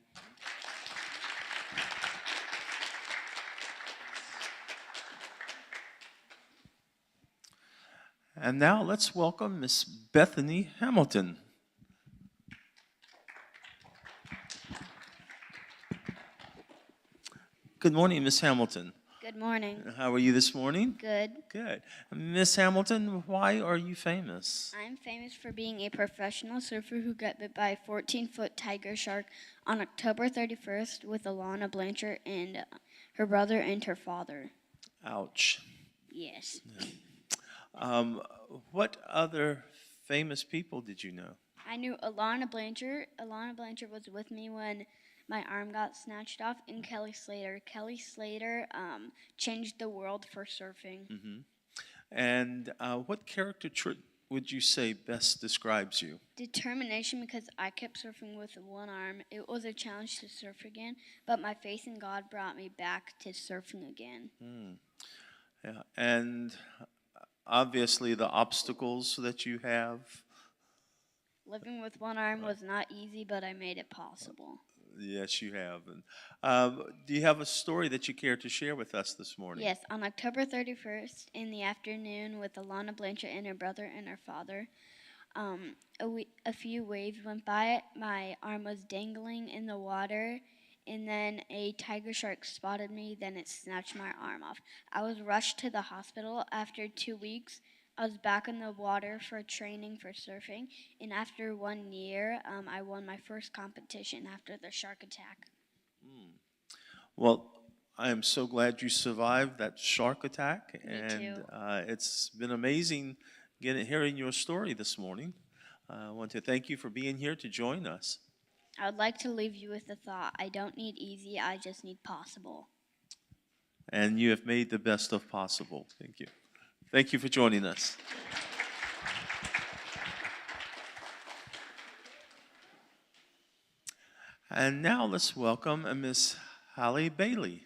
And now let's welcome Miss Bethany Hamilton. Good morning, Miss Hamilton. Good morning. How are you this morning? Good. Good. Miss Hamilton, why are you famous? I'm famous for being a professional surfer who got bit by a 14-foot tiger shark on October 31st with Alana Blanchard and her brother and her father. Ouch. Yes. Yeah. What other famous people did you know? I knew Alana Blanchard. Alana Blanchard was with me when my arm got snatched off, and Kelly Slater. Kelly Slater changed the world for surfing. Mm-hmm. And what character trait would you say best describes you? Determination, because I kept surfing with one arm. It was a challenge to surf again, but my faith in God brought me back to surfing again. Yeah. And obviously the obstacles that you have. Living with one arm was not easy, but I made it possible. Yes, you have. And, do you have a story that you care to share with us this morning? Yes, on October 31st in the afternoon with Alana Blanchard and her brother and her father, a few waves went by. My arm was dangling in the water, and then a tiger shark spotted me. Then it snatched my arm off. I was rushed to the hospital. After 2 weeks, I was back in the water for training for surfing, and after 1 year, I won my first competition after the shark attack. Well, I am so glad you survived that shark attack. Me and too. It's been amazing hearing your story this morning. I want to thank you for being here to join us. I would like to leave you with the thought, I don't need easy, I just need possible. And you have made the best of possible. Thank you. Thank you for joining us. And now let's welcome Miss Hallie Bailey.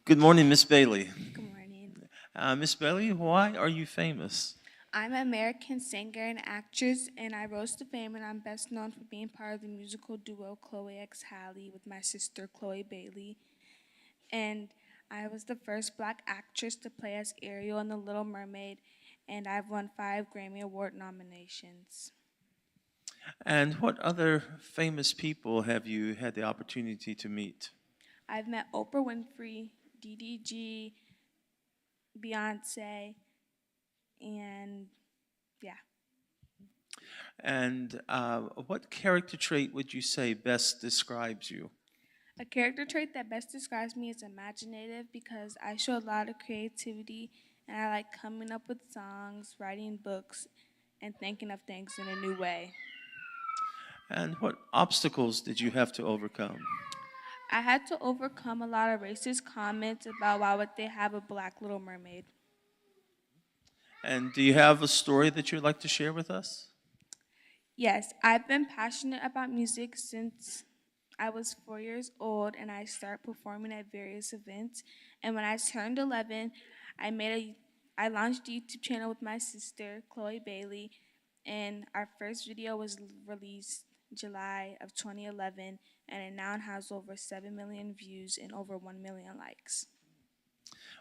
Good morning, Miss Bailey. Good morning. Miss Bailey, why are you famous? I'm an American singer and actress, and I rose to fame, and I'm best known for being part of the musical duo Chloe X Halle with my sister Chloe Bailey. And I was the first Black actress to play as Ariel in The Little Mermaid, and I've won 5 Grammy Award nominations. And what other famous people have you had the opportunity to meet? I've met Oprah Winfrey, DDG, Beyonce, and yeah. And what character trait would you say best describes you? A character trait that best describes me is imaginative because I show a lot of creativity and I like coming up with songs, writing books, and thinking of things in a new way. And what obstacles did you have to overcome? I had to overcome a lot of racist comments about why would they have a Black Little Mermaid. And do you have a story that you'd like to share with us? Yes, I've been passionate about music since I was 4 years old, and I started performing at various events. And when I turned 11, I launched a YouTube channel with my sister, Chloe Bailey, and our first video was released July of 2011, and it now has over 7 million views and over 1 million likes.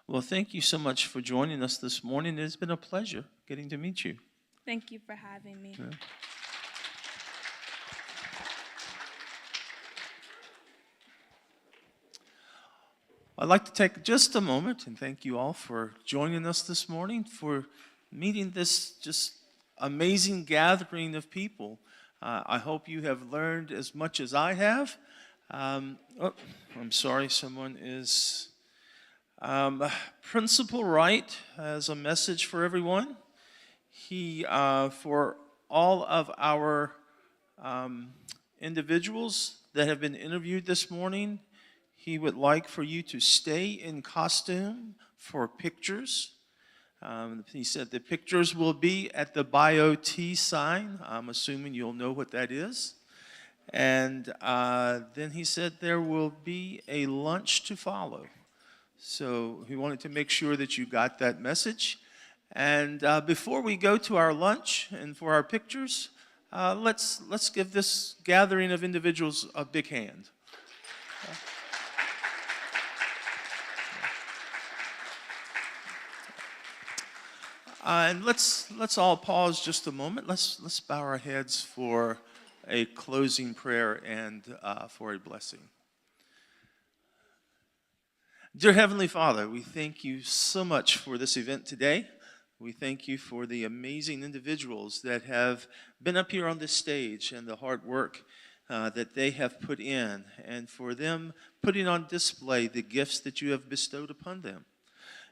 Well, thank you so much for joining us this morning. It's been a pleasure getting to meet you. Thank you for having me. Yeah. I'd like to take just a moment and thank you all for joining us this morning, for meeting this just amazing gathering of people. I hope you have learned as much as I have. I'm sorry, someone is... Principal Wright has a message for everyone. He, for all of our individuals that have been interviewed this morning, he would like for you to stay in costume for pictures. He said the pictures will be at the BioT sign. I'm assuming you'll know what that is. And then he said there will be a lunch to follow. So he wanted to make sure that you got that message. And before we go to our lunch and for our pictures, let's give this gathering of individuals a big hand. And let's all pause just a moment. Let's bow our heads for a closing prayer and for a blessing. Dear Heavenly Father, we thank you so much for this event today. We thank you for the amazing individuals that have been up here on this stage and the hard work that they have put in, and for them putting on display the gifts that you have bestowed upon them.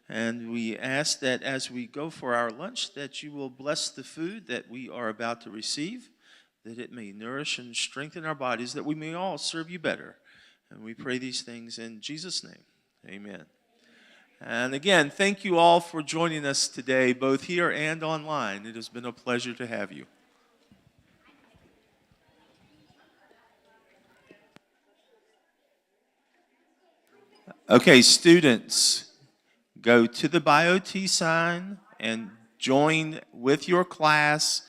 And we ask that as we go for our lunch, that you will bless the food that we are about to receive, that it may nourish and strengthen our bodies, that we may all serve you better. And we pray these things in Jesus' name. Amen. And again, thank you all for joining us today, both here and online. It has been a pleasure to have you. Okay, students, go to the BioT sign and join with your class